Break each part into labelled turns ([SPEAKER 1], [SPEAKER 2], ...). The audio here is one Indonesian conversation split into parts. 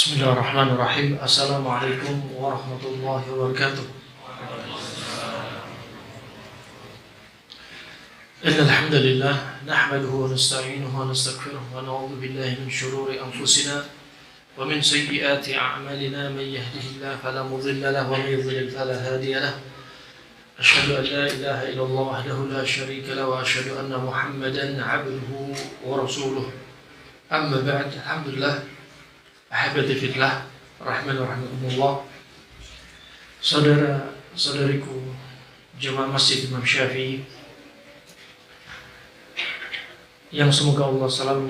[SPEAKER 1] Bismillahirrahmanirrahim. Assalamualaikum warahmatullahi wabarakatuh. Innal hamdalillah nahmaduhu wa nasta'inuhu wa nastaghfiruh wa na'udzu billahi min shururi anfusina wa min sayyiati a'malina man yahdihillahu fala mudilla lahu wa man yudlil fala hadiya lahu. Asyhadu an la ilaha illallah wahdahu la syarika lahu wa asyhadu anna Muhammadan 'abduhu wa rasuluh. Amma ba'd. Alhamdulillah. Ahibati fillah, rahman wa rahmatullah. Saudara-saudariku jemaah Masjid Imam Syafi'i yang semoga Allah selalu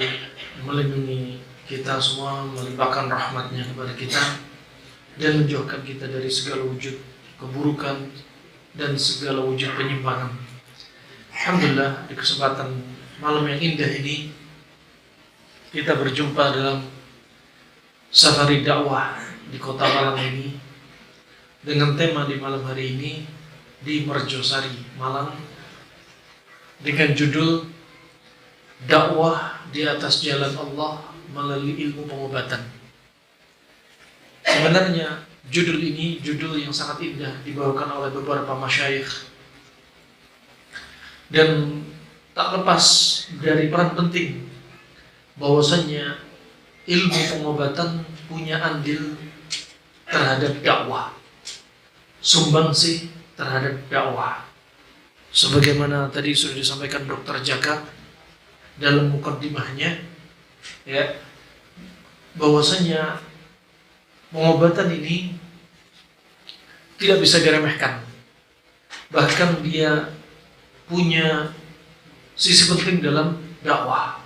[SPEAKER 1] melindungi kita semua, melimpahkan rahmatnya kepada kita dan menjauhkan kita dari segala wujud keburukan dan segala wujud penyimpangan. Alhamdulillah, di kesempatan malam yang indah ini kita berjumpa dalam safari dakwah di kota Malang ini dengan tema di malam hari ini di Merjosari, Malang, dengan judul dakwah di atas jalan Allah melalui ilmu pengobatan. Sebenarnya judul ini judul yang sangat indah dibawakan oleh beberapa masyayikh dan tak lepas dari peran penting bahwasanya ilmu pengobatan punya andil terhadap dakwah, sumbangsih terhadap dakwah. Sebagaimana tadi sudah disampaikan Dr. Jaka dalam mukaddimahnya, ya, bahwasanya pengobatan ini tidak bisa diremehkan. Bahkan dia punya sisi penting dalam dakwah.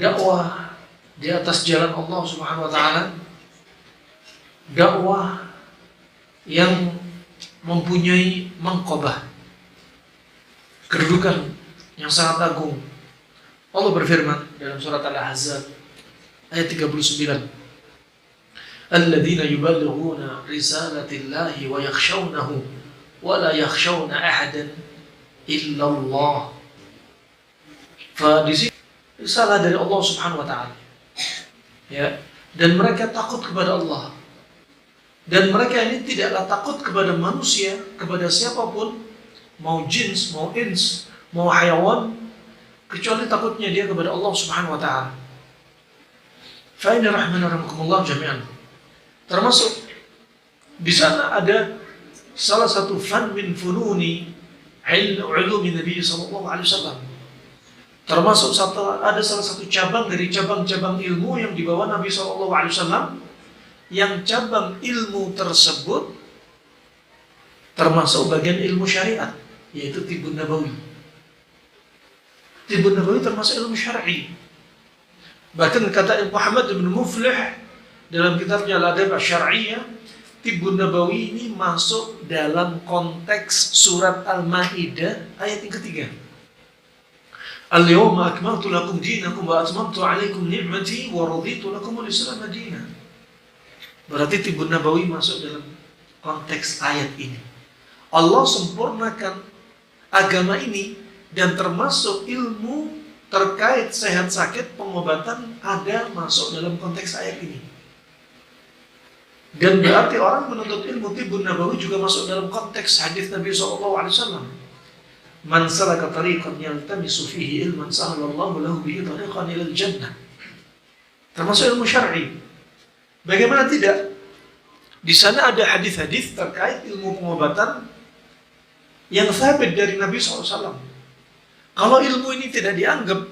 [SPEAKER 1] Dakwah di atas jalan Allah Subhanahu wa taala, dakwah yang mempunyai mangqabah, kedudukan yang sangat agung. Allah berfirman dalam surat Al-Ahzab ayat 39, alladzina yuballighuna risalatillahi wa yakhshawnahu wa la yakhshawna ahadan illa Allah. Di sini risalah dari Allah Subhanahu wa taala, ya, dan mereka takut kepada Allah, dan mereka ini tidaklah takut kepada manusia, kepada siapapun, mau jins, mau ins, mau hayawan, kecuali takutnya dia kepada Allah Subhanahu wa taala. Fa inna rahmanakumullah jami'an. Termasuk di sana ada salah satu fan min fununi ulumi Nabi sallallahu alaihi wasallam. Termasuk ada salah satu cabang dari cabang-cabang ilmu yang dibawa Nabi SAW, yang cabang ilmu tersebut termasuk bagian ilmu syariat, yaitu Tibbun Nabawi. Tibbun Nabawi termasuk ilmu syar'i. Bahkan kata Muhammad bin Muflih dalam kitabnya Al-Adab Asy-Syar'iyyah, Tibbun Nabawi ini masuk dalam konteks surat Al-Maidah ayat yang ketiga. Al-yawma akmaltu lakum dinakum wa atmamtu alaikum ni'mati wa raditu lakum al-Islam madina. Berarti Tibbun Nabawi masuk dalam konteks ayat ini. Allah sempurnakan agama ini, dan termasuk ilmu terkait sehat sakit, pengobatan ada masuk dalam konteks ayat ini. Dan berarti orang menuntut ilmu Tibbun Nabawi juga masuk dalam konteks hadis Nabi SAW. Man salaka tariqan yaltamisu fihi ilman sahalallahu lahu bihi tariqan ilal jannah. Termasuk ilmu syar'i. Bagaimana tidak? Di sana ada hadis-hadis terkait ilmu pengobatan yang sabit dari Nabi SAW. Kalau ilmu ini tidak dianggap,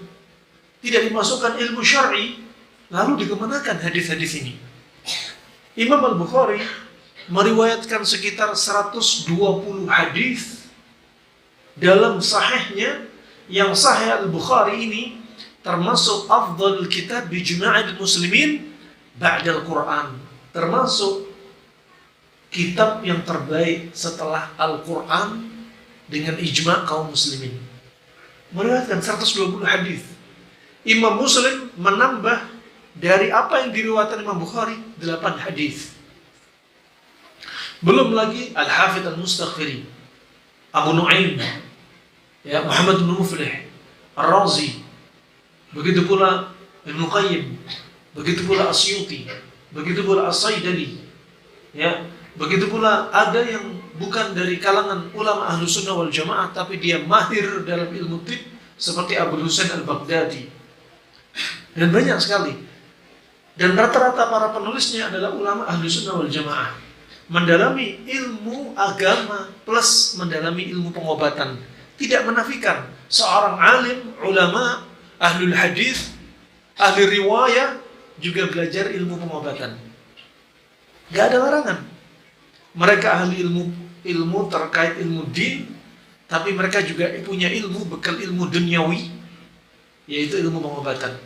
[SPEAKER 1] tidak dimasukkan ilmu syar'i, lalu dikemanakan hadis-hadis ini? Imam Al-Bukhari meriwayatkan sekitar 120 hadis dalam sahihnya, yang Sahih Al-Bukhari ini termasuk afdhalul kitab bi juma'il muslimin ba'dal Quran, termasuk kitab yang terbaik setelah Al-Quran dengan ijma' kaum muslimin. Meriwayatkan 120 hadis. Imam Muslim menambah dari apa yang diriwayatkan Imam Bukhari 8 hadis. Belum lagi Al-Hafidz Al-Mustaghfiri, Abu Nu'aim, ya, Muhammad bin Muflih, Ar-Razi, begitu pula Ibnu Qayyim, begitu pula Asyuti, begitu pula As-Saidani, ya, begitu pula ada yang bukan dari kalangan ulama Ahlus Sunnah wal Jamaah tapi dia mahir dalam ilmu tib seperti Abu Husain Al-Baghdadi, dan banyak sekali. Dan rata-rata para penulisnya adalah ulama Ahlus Sunnah wal Jamaah, mendalami ilmu agama plus mendalami ilmu pengobatan. Tidak menafikan seorang alim, ulama, ahlul hadis, ahli riwayah juga belajar ilmu pengobatan. Gak ada larangan. Mereka ahli ilmu terkait ilmu din, tapi mereka juga punya ilmu, bekal ilmu duniawi, yaitu ilmu pengobatan.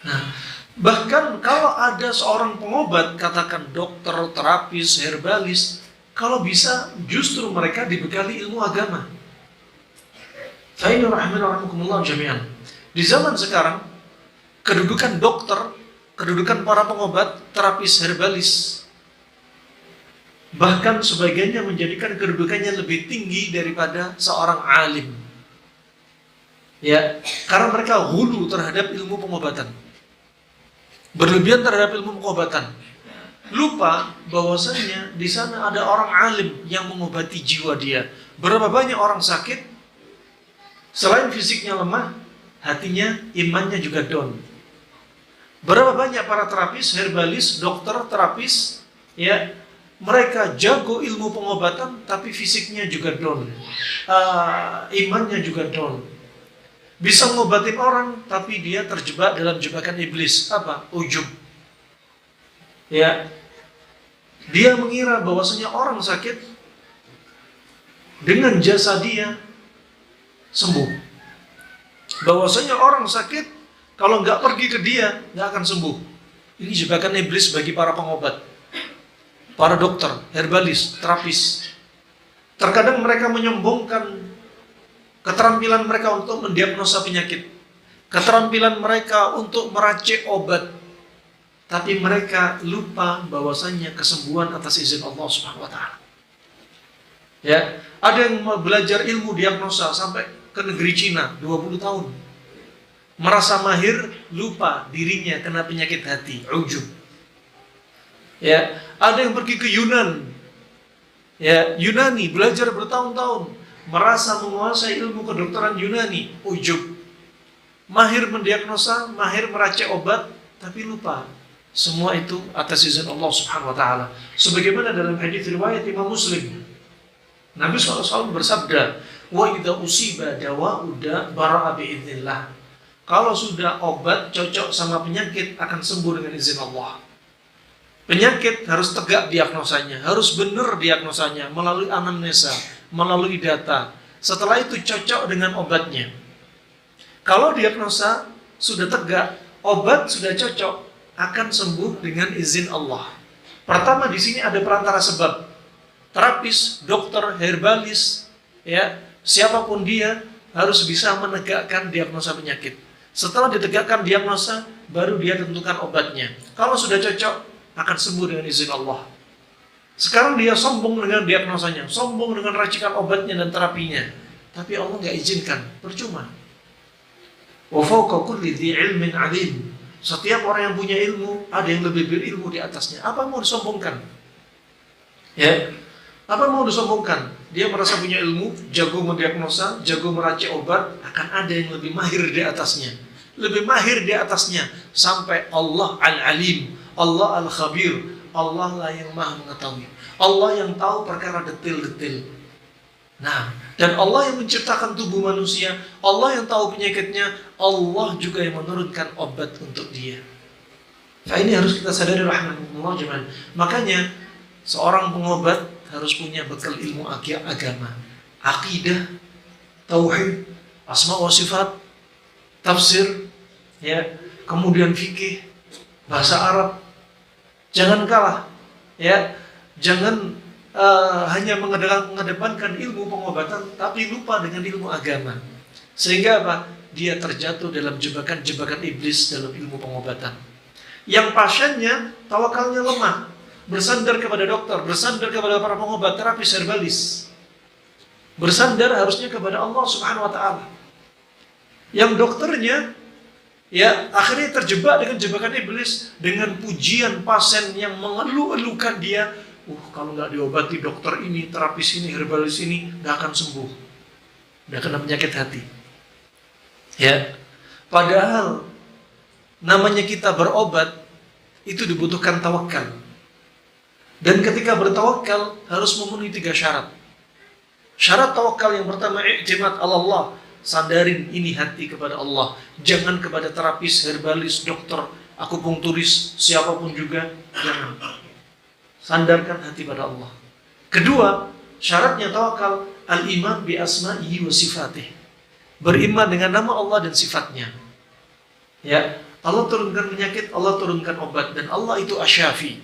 [SPEAKER 1] Nah, bahkan kalau ada seorang pengobat, katakan dokter, terapis, herbalis, kalau bisa justru mereka dibekali ilmu agama. Fa'inu rahimahumullah jami'an. Di zaman sekarang, kedudukan dokter, kedudukan para pengobat, terapis, herbalis, bahkan sebagiannya menjadikan kedudukannya lebih tinggi daripada seorang alim. Ya, karena mereka hulu terhadap ilmu pengobatan. Berlebihan terhadap ilmu pengobatan. Lupa bahwasanya di sana ada orang alim yang mengobati jiwa dia. Berapa banyak orang sakit, selain fisiknya lemah, hatinya, imannya juga down. Berapa banyak para terapis, herbalis, dokter, terapis, ya, mereka jago ilmu pengobatan, tapi fisiknya juga down, imannya juga down. Bisa ngobatin orang, tapi dia terjebak dalam jebakan iblis. Apa? Ujub. Ya, dia mengira bahwasanya orang sakit dengan jasa dia sembuh. Bahwasanya orang sakit kalau nggak pergi ke dia nggak akan sembuh. Ini jebakan iblis bagi para pengobat, para dokter, herbalis, terapis. Terkadang mereka menyombongkan keterampilan mereka untuk mendiagnosa penyakit, keterampilan mereka untuk meracik obat, tapi mereka lupa bahwasanya kesembuhan atas izin Allah Subhanahu wa taala. Ya, ada yang belajar ilmu diagnosa sampai ke negeri Cina 20 tahun. Merasa mahir, lupa dirinya kena penyakit hati, ujub. Ya, ada yang pergi ke Yunan. Ya, Yunani belajar bertahun-tahun, merasa menguasai ilmu kedokteran Yunani, ujub. Mahir mendiagnosa, mahir meracik obat, tapi lupa semua itu atas izin Allah Subhanahu wa taala. Sebagaimana dalam hadis riwayat Imam Muslim, Nabi SAW bersabda, wa idza usiba dawa'u bara'a bi'iznillah. Kalau sudah obat cocok sama penyakit akan sembuh dengan izin Allah. Penyakit harus tegak diagnosanya, harus benar diagnosanya melalui anamnesa, melalui data. Setelah itu cocok dengan obatnya. Kalau diagnosa sudah tegak, obat sudah cocok, akan sembuh dengan izin Allah. Pertama di sini ada perantara sebab. Terapis, dokter, herbalis, ya, siapapun dia harus bisa menegakkan diagnosa penyakit. Setelah ditegakkan diagnosa, baru dia tentukan obatnya. Kalau sudah cocok, akan sembuh dengan izin Allah. Sekarang dia sombong dengan diagnosanya, sombong dengan racikan obatnya dan terapinya, tapi Allah nggak izinkan, percuma. Wa fawqa kulli dzi ilmin alim. Setiap orang yang punya ilmu, ada yang lebih berilmu di atasnya. Apa mau disombongkan? Ya, apa mau disombongkan? Dia merasa punya ilmu, jago mendiagnosa, jago meracik obat, akan ada yang lebih mahir di atasnya. Lebih mahir di atasnya, sampai Allah Al-Alim, Allah Al-Khabir, Allah lah yang maha mengetahui, Allah yang tahu perkara detail-detail. Nah, dan Allah yang menciptakan tubuh manusia, Allah yang tahu penyakitnya, Allah juga yang menurunkan obat untuk dia. Nah, ini harus kita sadari rahmatullah jemaah. Makanya seorang pengobat harus punya bekal ilmu agama, akidah, tauhid, asma wa sifat, tafsir, ya, kemudian fikih, bahasa Arab. Jangan kalah, ya, jangan hanya mengedepankan ilmu pengobatan, tapi lupa dengan ilmu agama. Sehingga apa? Dia terjatuh dalam jebakan-jebakan iblis dalam ilmu pengobatan. Yang pasiennya tawakalnya lemah, bersandar kepada dokter, bersandar kepada para pengobat, terapis, herbalis. Bersandar harusnya kepada Allah Subhanahu wa taala. Yang dokternya Ya, akhirnya terjebak dengan jebakan iblis, dengan pujian pasien yang mengeluh-elukan dia. Kalau nggak diobati dokter ini, terapis ini, herbalis ini, nggak akan sembuh. Nggak kena penyakit hati. Ya, padahal namanya kita berobat itu dibutuhkan tawakal. Dan ketika bertawakal harus memenuhi 3 syarat. Syarat tawakal yang pertama, i'timad Allah. Sadarin ini hati kepada Allah, jangan kepada terapis, herbalis, dokter, akupunkturis, siapapun juga, jangan. Sandarkan hati pada Allah. Kedua, syaratnya tawakal, al-iman bi asma'ihi wa sifatih. Beriman dengan nama Allah dan sifatnya. Ya, Allah turunkan penyakit, Allah turunkan obat, dan Allah itu asyafi.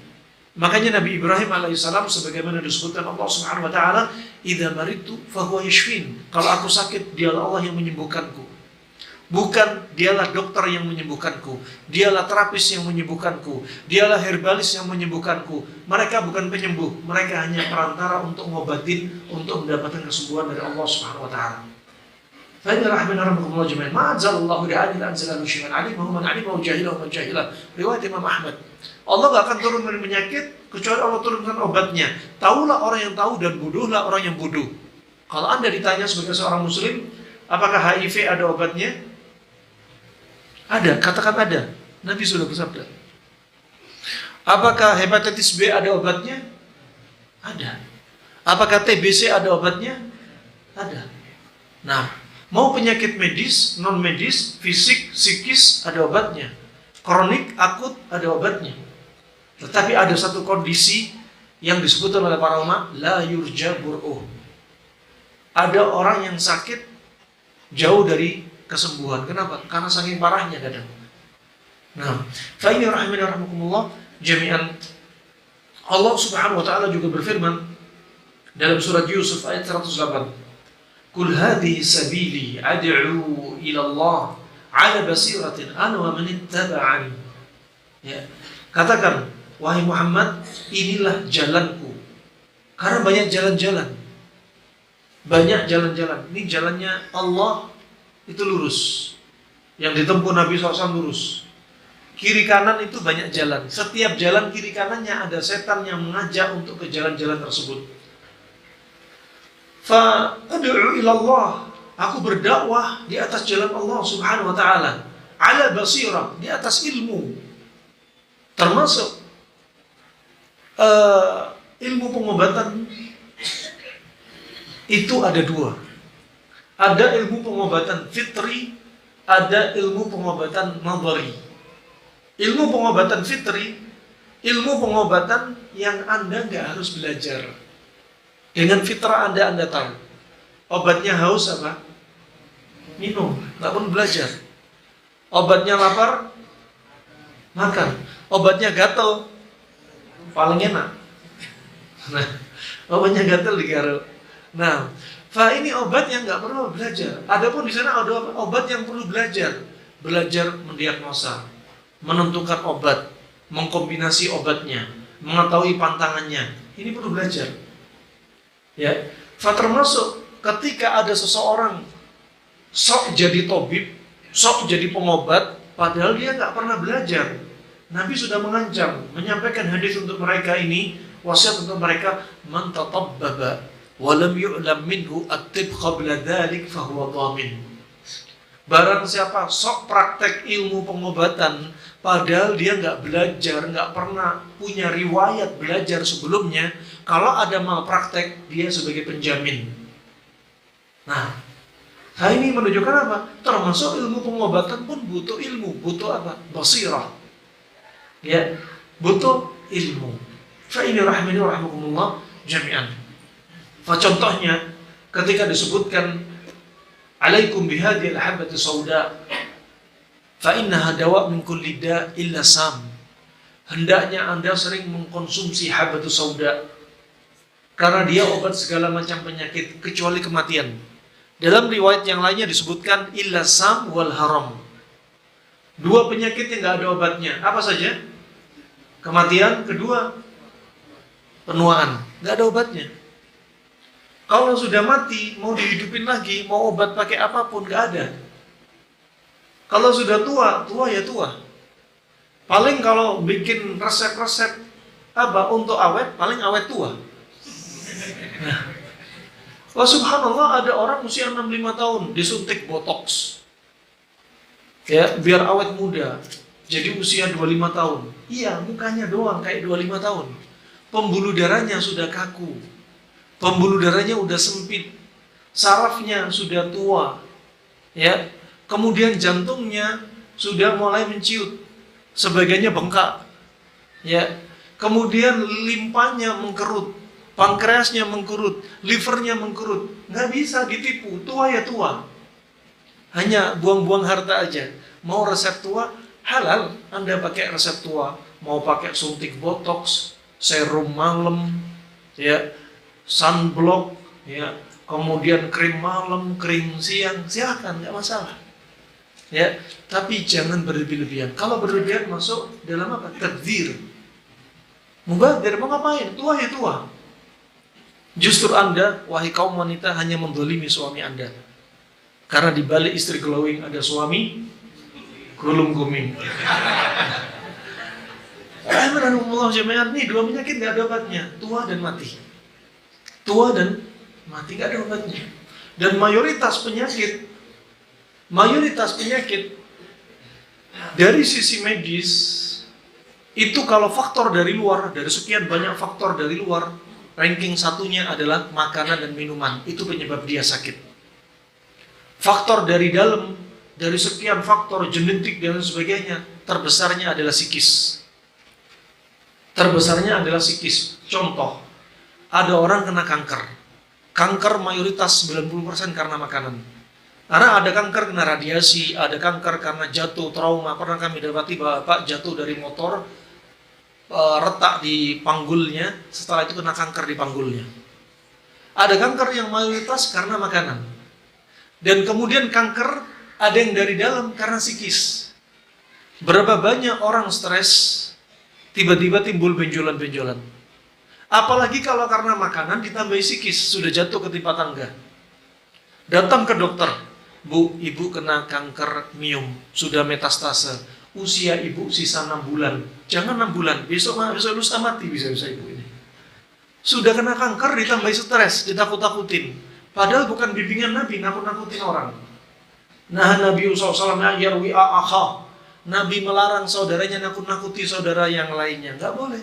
[SPEAKER 1] Makanya Nabi Ibrahim alaihissalam sebagaimana disebutkan Allah Subhanahu wa taala, "Idza maridtu fahuwa yashfin." Kalau aku sakit, dialah Allah yang menyembuhkanku. Bukan dialah dokter yang menyembuhkanku, dialah terapis yang menyembuhkanku, dialah herbalis yang menyembuhkanku. Mereka bukan penyembuh, mereka hanya perantara untuk ngobatin, untuk mendapatkan kesembuhan dari Allah Subhanahu wa taala. Fa inna rahmanallahi jami'an. Ma'azallahu bi'adil anzalahu syifaan alimahu man alimahu jahilahu man jahilah. Riwayat Imam Ahmad. Allah gak akan turunkan penyakit kecuali Allah turunkan obatnya. Tahulah orang yang tahu dan bodohlah orang yang bodoh. Kalau Anda ditanya sebagai seorang muslim, apakah HIV ada obatnya? Ada, katakan ada. Nabi sudah bersabda. Apakah hepatitis B ada obatnya? Ada. Apakah TBC ada obatnya? Ada. Nah, mau penyakit medis, non medis, fisik, psikis ada obatnya. Kronik, akut ada obatnya. Tetapi ada satu kondisi yang disebutkan oleh para ulama, la yurja bur'uh. Ada orang yang sakit jauh dari kesembuhan. Kenapa? Karena saking parahnya kadang. Nah, fa ini rahimahumullah jami'an. Allah Subhanahu wa taala juga berfirman dalam surat Yusuf ayat 108. Qul hadhihi sabili ad'u ila Allah ala basiratin ana wa man ittaba'ani. Ya. Katakan, wahai Muhammad, inilah jalanku. Karena banyak jalan-jalan. Banyak jalan-jalan. Ini jalannya Allah itu lurus. Yang ditempuh Nabi SAW lurus. Kiri kanan itu banyak jalan. Setiap jalan kiri kanannya ada setan yang mengajak untuk ke jalan-jalan tersebut. Fa ad'u ila Allah. Aku berdakwah di atas jalan Allah Subhanahu wa taala, ala basirah, di atas ilmu. Termasuk ilmu pengobatan itu ada 2. Ada ilmu pengobatan fitri, ada ilmu pengobatan nadhari. Ilmu pengobatan fitri, ilmu pengobatan yang Anda nggak harus belajar. Dengan fitrah Anda tahu. Obatnya haus apa? Minum, nggak perlu belajar. Obatnya lapar, makan. Obatnya gatal, paling enak. Nah, obatnya gatal digaruk. Nah, fa ini obat yang nggak perlu belajar. Adapun di sana ada obat yang perlu belajar. Belajar mendiagnosa, menentukan obat, mengkombinasi obatnya, mengetahui pantangannya. Ini perlu belajar. Ya, fa termasuk ketika ada seseorang sok jadi tabib, sok jadi pengobat, padahal dia nggak pernah belajar. Nabi sudah mengancam, menyampaikan hadis untuk mereka ini, wasiat untuk mereka, man tatabbaba wa lam yu'lam minhu at-tib qabla dzalik fa huwa dhamin. Barang siapa sok praktek ilmu pengobatan, padahal dia nggak belajar, nggak pernah punya riwayat belajar sebelumnya, kalau ada malpraktek, dia sebagai penjamin. Nah, hal ini menunjukkan apa? Termasuk ilmu pengobatan pun butuh ilmu, butuh apa? Basirah. Ya, butuh ilmu. Fa ini rahimani wa rahimakumullah jami'an. Fa contohnya ketika disebutkan alaikum bihadhil habati sauda fa innaha dawa min kulli da illa sam. Hendaknya Anda sering mengkonsumsi habatu sauda karena dia obat segala macam penyakit kecuali kematian. Dalam riwayat yang lainnya disebutkan illa sam wal haram. 2 penyakit yang nggak ada obatnya. Apa saja? Kematian, kedua penuaan. Nggak ada obatnya. Kalau sudah mati, mau dihidupin lagi, mau obat pakai apapun, nggak ada. Kalau sudah tua, tua ya tua. Paling kalau bikin resep-resep untuk awet, paling awet tua. Nah, subhanallah ada orang usia 65 tahun disuntik botox. Ya, biar awet muda. Jadi usia 25 tahun. Iya, mukanya doang kayak 25 tahun. Pembuluh darahnya sudah kaku. Pembuluh darahnya udah sempit. Sarafnya sudah tua. Ya. Kemudian jantungnya sudah mulai menciut. Sebagiannya bengkak. Ya. Kemudian limpanya mengkerut. Pankreasnya mengkerut, livernya mengkerut. Nggak bisa ditipu, tua ya tua. Hanya buang-buang harta aja. Mau resep tua, halal. Anda pakai resep tua. Mau pakai suntik botox, serum malam, ya, sunblock, ya, kemudian krim malam, krim siang, silakan, nggak masalah. Ya, tapi jangan berlebih-lebihan. Kalau berlebihan masuk dalam apa? Tabdzir. Mubadzir, mau ngapain? Tua ya tua. Justru Anda, wahai kaum wanita, hanya mendolimi suami Anda. Karena di balik istri glowing ada suami gulung guming. Alhamdulillah jemaah, nih dua penyakit gak ada obatnya, tua dan mati. Tua dan mati gak ada obatnya. Dan mayoritas penyakit dari sisi medis itu kalau faktor dari luar, dari sekian banyak faktor dari luar, ranking satunya adalah makanan dan minuman. Itu penyebab dia sakit. Faktor dari dalam, dari sekian faktor genetik dan sebagainya, terbesarnya adalah psikis. Contoh, ada orang kena kanker. Kanker mayoritas 90% karena makanan. Karena ada kanker kena radiasi, ada kanker karena jatuh, trauma. Pernah kami dapati bapak jatuh dari motor, retak di panggulnya, setelah itu kena kanker di panggulnya. Ada kanker yang mayoritas karena makanan. Dan kemudian kanker ada yang dari dalam karena psikis. Berapa banyak orang stres, tiba-tiba timbul benjolan-benjolan. Apalagi kalau karena makanan ditambah psikis, sudah jatuh ketimpa tangga. Datang ke dokter, Bu, ibu kena kanker miom, sudah metastase. Usia ibu sisa 6 bulan. Jangan 6 bulan, besok lusa mati bisa-bisa ibu ini. Sudah kena kanker ditambah stres, ditakut-takutin. Padahal bukan bimbingan Nabi, nakut-nakutin orang. Nah, Nabi SAW yarwi akha. Nabi melarang saudaranya nakut-nakuti saudara yang lainnya. Nggak boleh.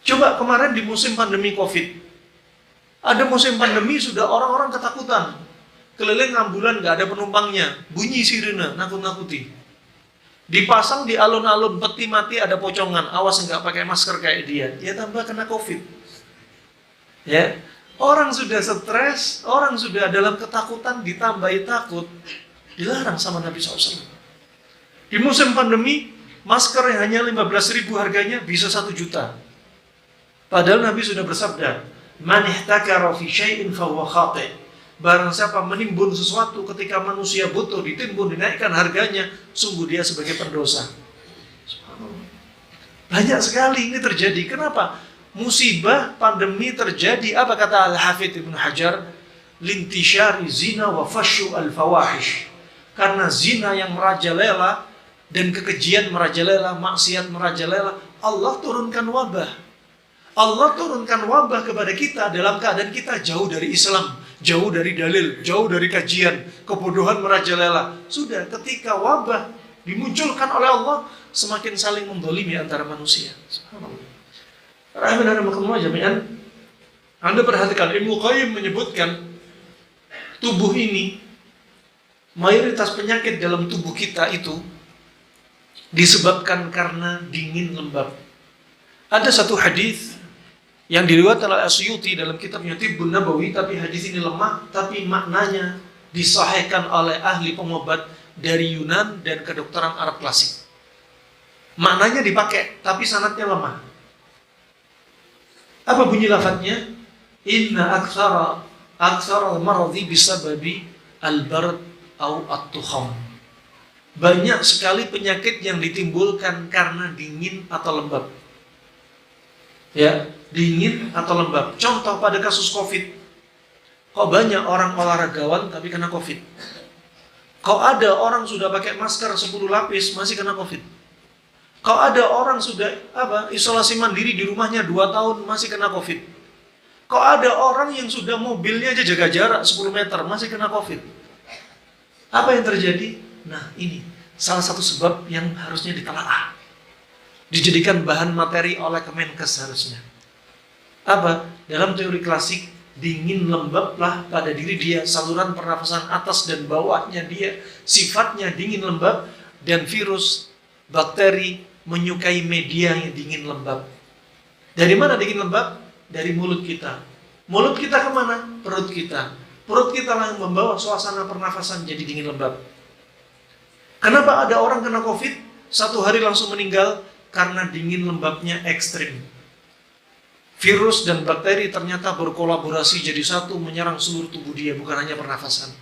[SPEAKER 1] Coba kemarin di musim pandemi Covid. Ada musim pandemi sudah orang-orang ketakutan. Keliling ambulan nggak ada penumpangnya. Bunyi sirine, nakut-nakuti. Dipasang di alun-alun, peti mati ada pocongan, awas nggak pakai masker kayak dia, ya tambah kena Covid. Ya, orang sudah stres, orang sudah dalam ketakutan, ditambahi takut, dilarang sama Nabi SAW. Di musim pandemi, masker yang hanya 15.000 harganya bisa 1 juta. Padahal Nabi sudah bersabda, man ihtakara fi syai'in fahuwa khati'. Barang siapa menimbun sesuatu ketika manusia butuh, ditimbun, dinaikkan harganya, sungguh dia sebagai pendosa. Banyak sekali ini terjadi. Kenapa? Musibah pandemi terjadi. Apa kata Al-Hafidz Ibnu Hajar? Lintishari zina wa fashu al-fawahish. Karena zina yang merajalela dan kekejian merajalela, maksiat merajalela, Allah turunkan wabah. Allah turunkan wabah kepada kita dalam keadaan kita jauh dari Islam, jauh dari dalil, jauh dari kajian, kebodohan merajalela. Sudah ketika wabah dimunculkan oleh Allah, semakin saling mendolimi antara manusia. Rahimahumullah. Anda perhatikan, Ibnu Qayyim menyebutkan tubuh ini, mayoritas penyakit dalam tubuh kita itu disebabkan karena dingin lembab. Ada satu hadis yang diriwayatkan oleh Asyuti dalam kitabnya Tibbun Nabawi, tapi hadis ini lemah, tapi maknanya disahihkan oleh ahli pengobat dari Yunan dan kedokteran Arab klasik. Maknanya dipakai, tapi sanadnya lemah. Apa bunyi lafadznya? Inna aktsara al-maradhi bisababi al-bard au at-tukham. Banyak sekali penyakit yang ditimbulkan karena dingin atau lembab. Ya, dingin atau lembab. Contoh pada kasus Covid. Kok banyak orang olahragawan tapi kena Covid? Kok ada orang sudah pakai masker 10 lapis masih kena COVID? Kok ada orang sudah isolasi mandiri di rumahnya 2 tahun masih kena COVID? Kok ada orang yang sudah mobilnya aja jaga jarak 10 meter masih kena COVID? Apa yang terjadi? Nah, ini salah satu sebab yang harusnya ditelaah. Dijadikan bahan materi oleh Kemenkes harusnya. Apa? Dalam teori klasik, dingin lembablah pada diri dia, saluran pernafasan atas dan bawahnya dia sifatnya dingin lembab, dan virus, bakteri menyukai media yang dingin lembab. Dari mana dingin lembab? Dari mulut kita. Mulut kita kemana? Perut kita. Perut kita lah yang membawa suasana pernafasan jadi dingin lembab. Kenapa ada orang kena COVID 1 hari langsung meninggal? Karena dingin lembabnya ekstrim. Virus dan bakteri ternyata berkolaborasi jadi satu menyerang seluruh tubuh dia, bukan hanya pernafasan.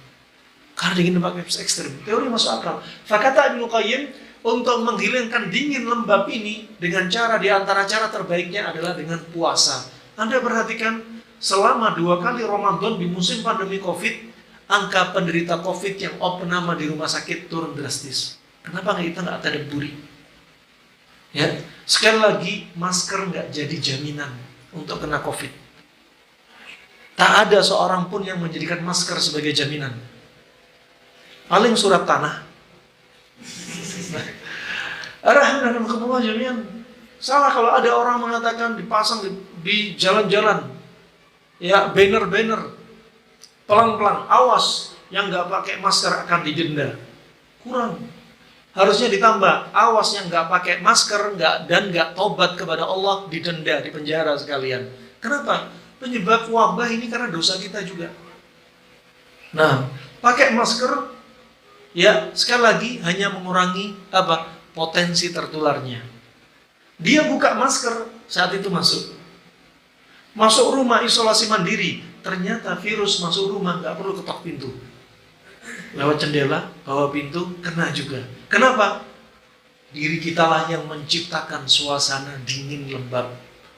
[SPEAKER 1] Karena dingin lembabnya ekstrim. Teori masuk akal. Fakata Ibnu Qayyim, untuk menghilangkan dingin lembab ini dengan cara di antara cara terbaiknya adalah dengan puasa. Anda perhatikan, selama 2 kali Ramadan di musim pandemi COVID, angka penderita COVID yang opname di rumah sakit turun drastis. Kenapa kita nggak tadabburi? Ya, sekali lagi, masker nggak jadi jaminan untuk kena COVID. Tak ada seorang pun yang menjadikan masker sebagai jaminan. Paling surat tanah. Alhamdulillah jaminan. Salah kalau ada orang mengatakan dipasang di jalan-jalan, ya banner-banner, pelang-pelang, awas yang nggak pakai masker akan didenda. Kurang. Harusnya ditambah, awas yang nggak pakai masker dan nggak tobat kepada Allah didenda, dipenjara sekalian. Kenapa? Penyebab wabah ini karena dosa kita juga. Nah, pakai masker, ya sekali lagi hanya mengurangi potensi tertularnya. Dia buka masker saat itu masuk rumah isolasi mandiri, ternyata virus masuk rumah nggak perlu ketok pintu. Lewat jendela, bawa pintu, kena juga. Kenapa? Diri kita lah yang menciptakan suasana dingin lembab.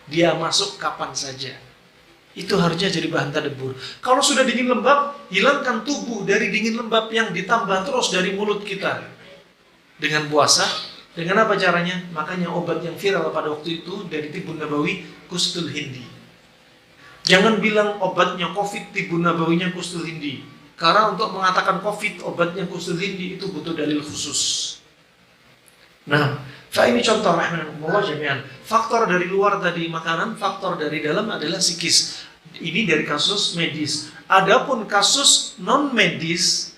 [SPEAKER 1] Dia masuk kapan saja. Itu harusnya jadi bahan tadabbur. Kalau sudah dingin lembab, hilangkan tubuh dari dingin lembab yang ditambah terus dari mulut kita. Dengan puasa, dengan apa caranya? Makanya obat yang viral pada waktu itu dari Tibbun Nabawi, Kustul Hindi. Jangan bilang obatnya COVID, Tibbun Nabawinya Kustul Hindi. Karena untuk mengatakan COVID, obatnya Kustul Hindi itu butuh dalil khusus. Nah, ini contoh rahimahullah jami'an. Faktor dari luar tadi makanan, faktor dari dalam adalah psikis. Ini dari kasus medis. Adapun kasus non medis,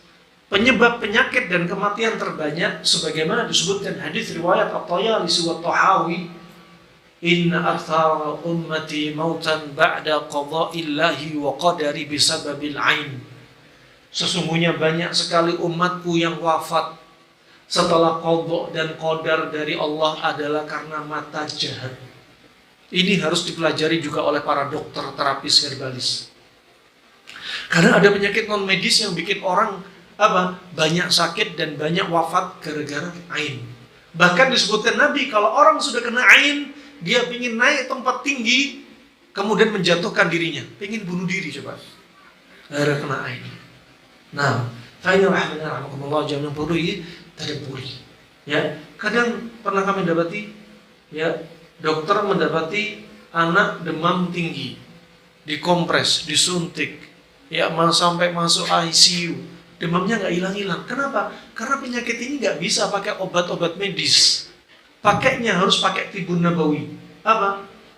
[SPEAKER 1] penyebab penyakit dan kematian terbanyak sebagaimana disebutkan hadis riwayat At-Tayalisi wa Tahawi, inna aktsara ummati mautan ba'da qada'illahi wa qadari bisababil ain. Sesungguhnya banyak sekali umatku yang wafat setelah qadha dan qadar dari Allah adalah karena mata jahat. Ini harus dipelajari juga oleh para dokter terapis herbalis. Karena ada penyakit non medis yang bikin orang banyak sakit dan banyak wafat gara-gara ain. Bahkan disebutkan Nabi, kalau orang sudah kena ain, dia ingin naik tempat tinggi, kemudian menjatuhkan dirinya, ingin bunuh diri coba. Gara-gara kena ain. Nah, rahimahullah jangan perlu tadabburi. Ya, kadang pernah kami dapati, ya, dokter mendapati anak demam tinggi, dikompres, disuntik, ya, sampai masuk ICU, demamnya nggak hilang-hilang. Kenapa? Karena penyakit ini nggak bisa pakai obat-obat medis. Pakainya harus pakai Tibbun Nabawi.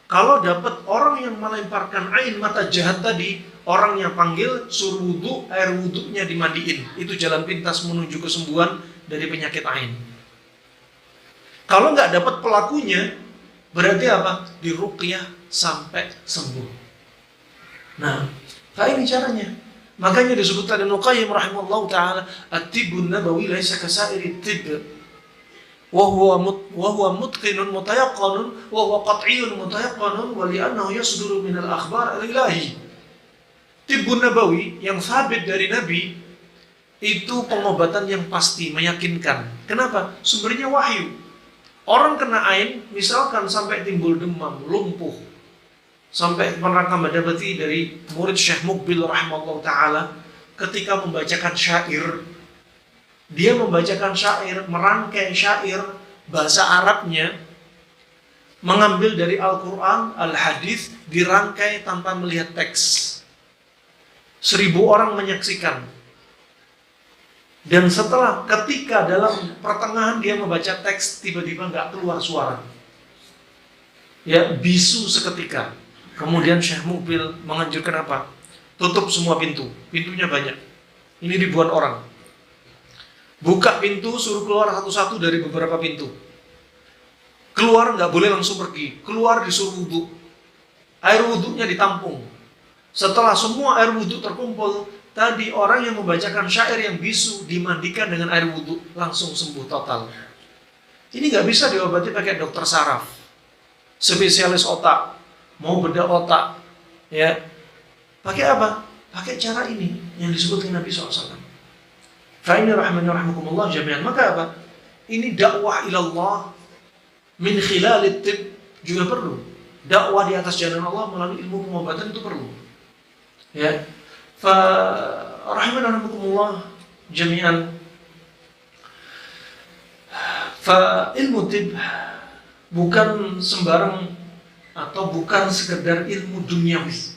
[SPEAKER 1] Kalau dapat orang yang melemparkan ain mata jahat tadi, orangnya panggil, suruh wudhu, air wudhunya dimandiin. Itu jalan pintas menuju kesembuhan dari penyakit ain. Kalau nggak dapat pelakunya, berarti diruqyah sampai sembuh. Nah, ini caranya. Makanya disebutkan Ibnu Qayyim rahimahullah ta'ala, at-tibbun nabawi laisa kasairi tibb. Wa huwa mutqinun mutayaqqanun wa huwa qat'iyyun mutayaqqanun wa li'annahu yasduru min al-akhbar al-ilahi. Tibbun Nabawi yang sabit dari Nabi itu pengobatan yang pasti, meyakinkan. Kenapa? Sumbernya wahyu. Orang kena ain, misalkan sampai timbul demam, lumpuh. Sampai pernah kami dapati dari murid Syekh Muqbil rahimahullah ta'ala, ketika membacakan syair, Dia membacakan syair, merangkai syair bahasa Arabnya, mengambil dari Al-Quran, Al-Hadis, dirangkai tanpa melihat teks. 1000 orang menyaksikan. Dan ketika dalam pertengahan dia membaca teks, tiba-tiba nggak keluar suara. Ya, bisu seketika. Kemudian Syekh Muqbil menganjurkan apa? Tutup semua pintu. Pintunya banyak. Ini ribuan orang. Buka pintu, suruh keluar satu-satu dari beberapa pintu. Keluar nggak boleh langsung pergi. Keluar disuruh wudhu. Air wudhunya ditampung. Setelah semua air wudhu terkumpul, tadi orang yang membacakan syair yang bisu dimandikan dengan air wudhu, langsung sembuh total. Ini nggak bisa diobati pakai dokter saraf, spesialis otak, mau bedah otak, ya. Pakai apa? Pakai cara ini yang disebut Nabi SAW. Fa'inna rahmani rahmakumullah jami'an. Maka apa? Ini dakwah ilallah min khilalit tib juga perlu. Dakwah di atas jalan Allah melalui ilmu pengobatan itu perlu. Ya. Fa rahmani rahmakumullah jami'an. Fa ilmu tib bukan sembarang atau bukan sekedar ilmu duniawi.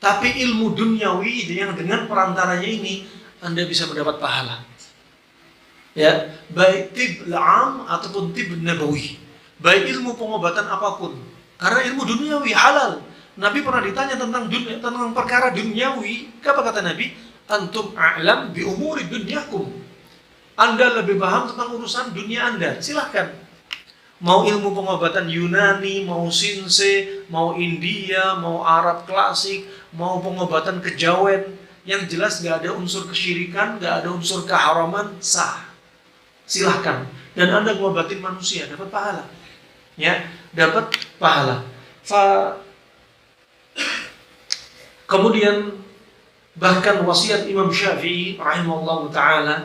[SPEAKER 1] Tapi ilmu duniawi yang dengan perantaranya ini Anda bisa mendapat pahala. Ya, baik tib am ataupun tib nabawi. Baik ilmu pengobatan apapun. Karena ilmu duniawi halal. Nabi pernah ditanya tentang perkara duniawi. Apa kata Nabi? Antum a'lam bi umuri dunyakum. Anda lebih paham tentang urusan dunia Anda. Silahkan. Mau ilmu pengobatan Yunani, mau Sinse, mau India, mau Arab klasik, mau pengobatan kejawen, yang jelas gak ada unsur kesyirikan, gak ada unsur keharaman, sah. Silahkan. Dan Anda ngobatin manusia, dapat pahala. Ya, dapat pahala. Kemudian bahkan wasiat Imam Syafi'i rahimahullah ta'ala,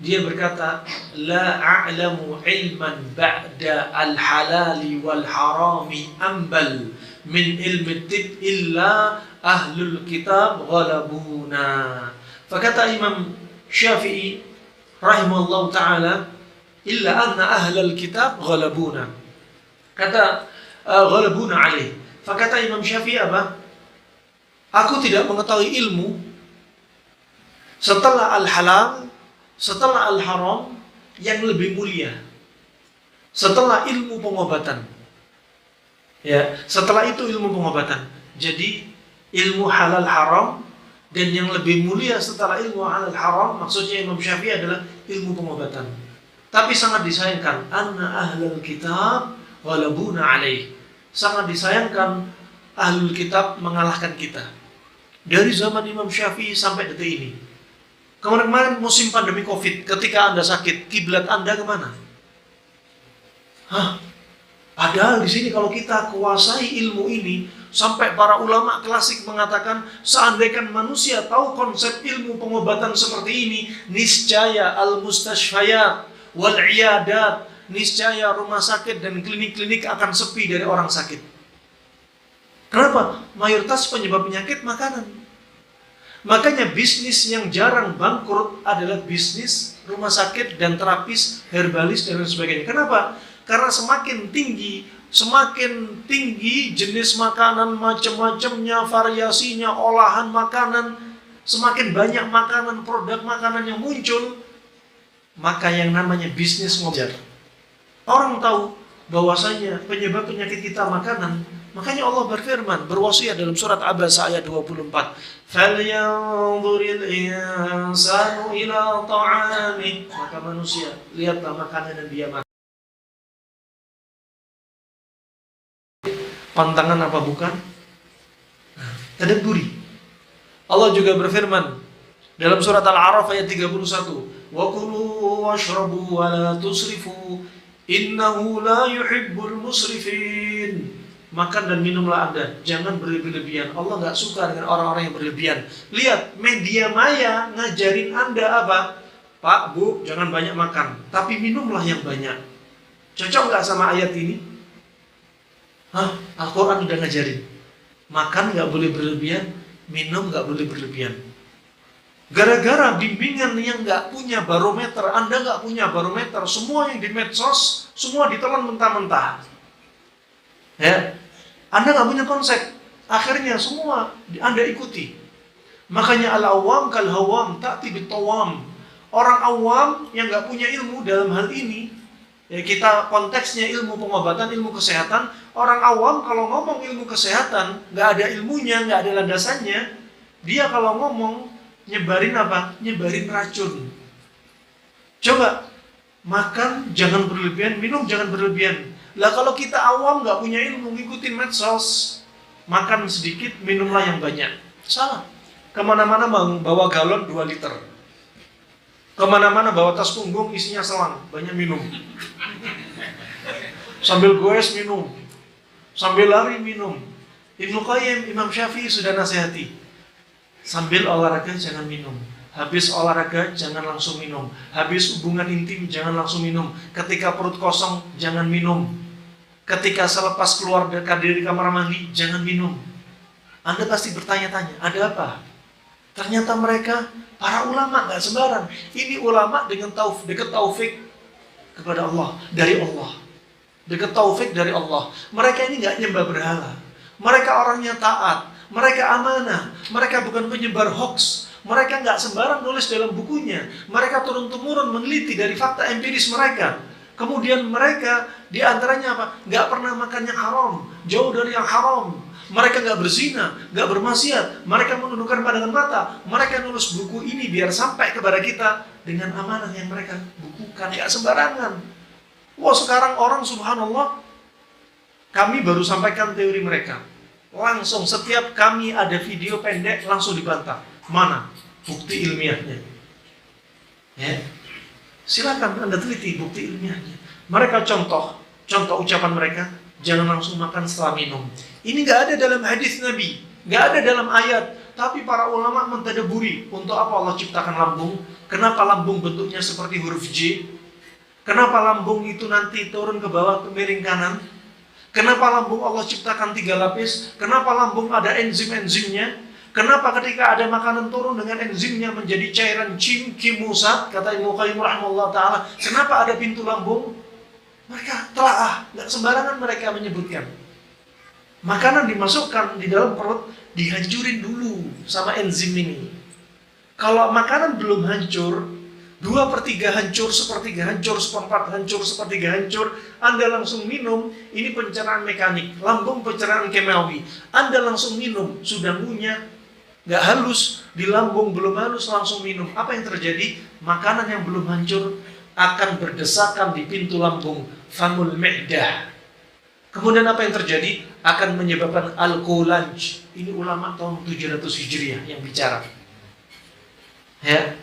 [SPEAKER 1] dia berkata, la a'lamu ilman ba'da al-halali wal-harami ambal min ilmi tib illa ahlul kitab ghalabuna. Fakata Imam Syafi'i rahimahullah ta'ala, illa anna ahlul kitab ghalabuna. Kata ghalabuna alaih. Fakata Imam Syafi'i apa? Aku tidak mengetahui ilmu setelah al-halal, setelah al-haram yang lebih mulia, setelah ilmu pengobatan. Ya, setelah itu ilmu pengobatan. Jadi ilmu halal haram dan yang lebih mulia setelah ilmu halal haram, maksudnya Imam Syafi'i adalah ilmu pengobatan. Tapi sangat disayangkan, anna ahlul kitab ghalabuna alaih. Sangat disayangkan ahlul kitab mengalahkan kita. Dari zaman Imam Syafi'i sampai detik ini. Kemarin musim pandemi Covid, ketika Anda sakit, kiblat Anda kemana? Padahal di sini kalau kita kuasai ilmu ini, sampai para ulama klasik mengatakan, seandainya manusia tahu konsep ilmu pengobatan seperti ini, niscaya al-mustashfayat wal-iyadat, niscaya rumah sakit dan klinik-klinik akan sepi dari orang sakit. Kenapa? Mayoritas penyebab penyakit makanan. Makanya bisnis yang jarang bangkrut adalah bisnis rumah sakit dan terapis, herbalis dan lain sebagainya. Kenapa? Karena semakin tinggi jenis makanan macam-macamnya, variasinya, olahan makanan, semakin banyak makanan, produk makanan yang muncul, maka yang namanya bisnis ngojar. Orang tahu bahwasanya penyebab penyakit kita makanan. Makanya Allah berfirman, berwasiat dalam surat Abasa ayat 24. Falyanzuril insanu ila ta'amih. Maka manusia, lihatlah makanan yang dia makan. Pantangan apa bukan? Tadabburi. Allah juga berfirman dalam surat Al-A'raf ayat 31. Wa kulu washrabu wa la tusrifu innahu la yuhibbul musrifin. Makan dan minumlah Anda, jangan berlebihan. Allah nggak suka dengan orang-orang yang berlebihan. Lihat, media maya ngajarin Anda apa? Pak, Bu, jangan banyak makan, tapi minumlah yang banyak. Cocok nggak sama ayat ini? Al-Quran udah ngajarin. Makan nggak boleh berlebihan, minum nggak boleh berlebihan. Gara-gara bimbingan yang nggak punya barometer, Anda nggak punya barometer, semua yang di medsos, semua ditelan mentah-mentah. Ya, Anda nggak punya konsep, akhirnya semua Anda ikuti. Makanya al-awam kal-hawam ta'ti bit-tawam. Orang awam yang nggak punya ilmu dalam hal ini, ya kita konteksnya ilmu pengobatan, ilmu kesehatan. Orang awam kalau ngomong ilmu kesehatan, nggak ada ilmunya, nggak ada landasannya, dia kalau ngomong nyebarin apa? Nyebarin racun. Coba, makan jangan berlebihan, minum jangan berlebihan. Lah kalau kita awam nggak punya ilmu, ngikutin medsos, makan sedikit, minumlah yang banyak. Salah. Kemana-mana bawa galon 2 liter. Kemana-mana bawa tas punggung isinya selang, banyak minum. Sambil goes minum, sambil lari minum. Ibnu Qayyim, Imam Syafi'i sudah nasihati. Sambil olahraga jangan minum. Habis olahraga jangan langsung minum. Habis hubungan intim jangan langsung minum. Ketika perut kosong jangan minum. Ketika selepas keluar dari kamar mandi jangan minum. Anda pasti bertanya-tanya, ada apa? Ternyata mereka para ulama nggak sembarang. Ini ulama dengan dekat taufik kepada Allah, dari Allah. Dekat taufik dari Allah. Mereka ini nggak nyembah berhala. Mereka orangnya taat. Mereka amanah, mereka bukan penyebar hoax. Mereka nggak sembarang nulis dalam bukunya. Mereka turun-temurun meneliti dari fakta empiris mereka. Kemudian mereka diantaranya apa? Nggak pernah makan yang haram, jauh dari yang haram. Mereka nggak berzina, nggak bermaksiat. Mereka menundukkan pandangan mata. Mereka nulis buku ini biar sampai kepada kita dengan amanah yang mereka bukukan. Nggak sembarangan. Wah, sekarang orang subhanallah, kami baru sampaikan teori mereka. Langsung setiap kami ada video pendek langsung dibantah. Mana bukti ilmiahnya? Ya. Silakan Anda teliti bukti ilmiahnya. Mereka contoh ucapan mereka, jangan langsung makan setelah minum. Ini nggak ada dalam hadis Nabi, nggak ada dalam ayat. Tapi para ulama mentadaburi, untuk apa Allah ciptakan lambung? Kenapa lambung bentuknya seperti huruf J? Kenapa lambung itu nanti turun ke bawah ke miring kanan? Kenapa lambung Allah ciptakan 3 lapis? Kenapa lambung ada enzim-enzimnya? Kenapa ketika ada makanan turun dengan enzimnya menjadi cairan kimusat? Kata Ibnu Qayyim rahimahullah ta'ala. Kenapa ada pintu lambung? Mereka telaah, nggak sembarangan mereka menyebutkan. Makanan dimasukkan di dalam perut, dihancurin dulu sama enzim ini. Kalau makanan belum hancur, 2/3 hancur, 1/3 hancur, 1/4 hancur, 1/3 hancur, Anda langsung minum, ini pencernaan mekanik, lambung pencernaan kimiawi. Anda langsung minum, sudah ngunyah, nggak halus, di lambung belum halus langsung minum. Apa yang terjadi? Makanan yang belum hancur akan berdesakan di pintu lambung, famul mi'dah. Kemudian apa yang terjadi? Akan menyebabkan alkoholanj. Ini ulama tahun 700 Hijriah yang bicara. Ya.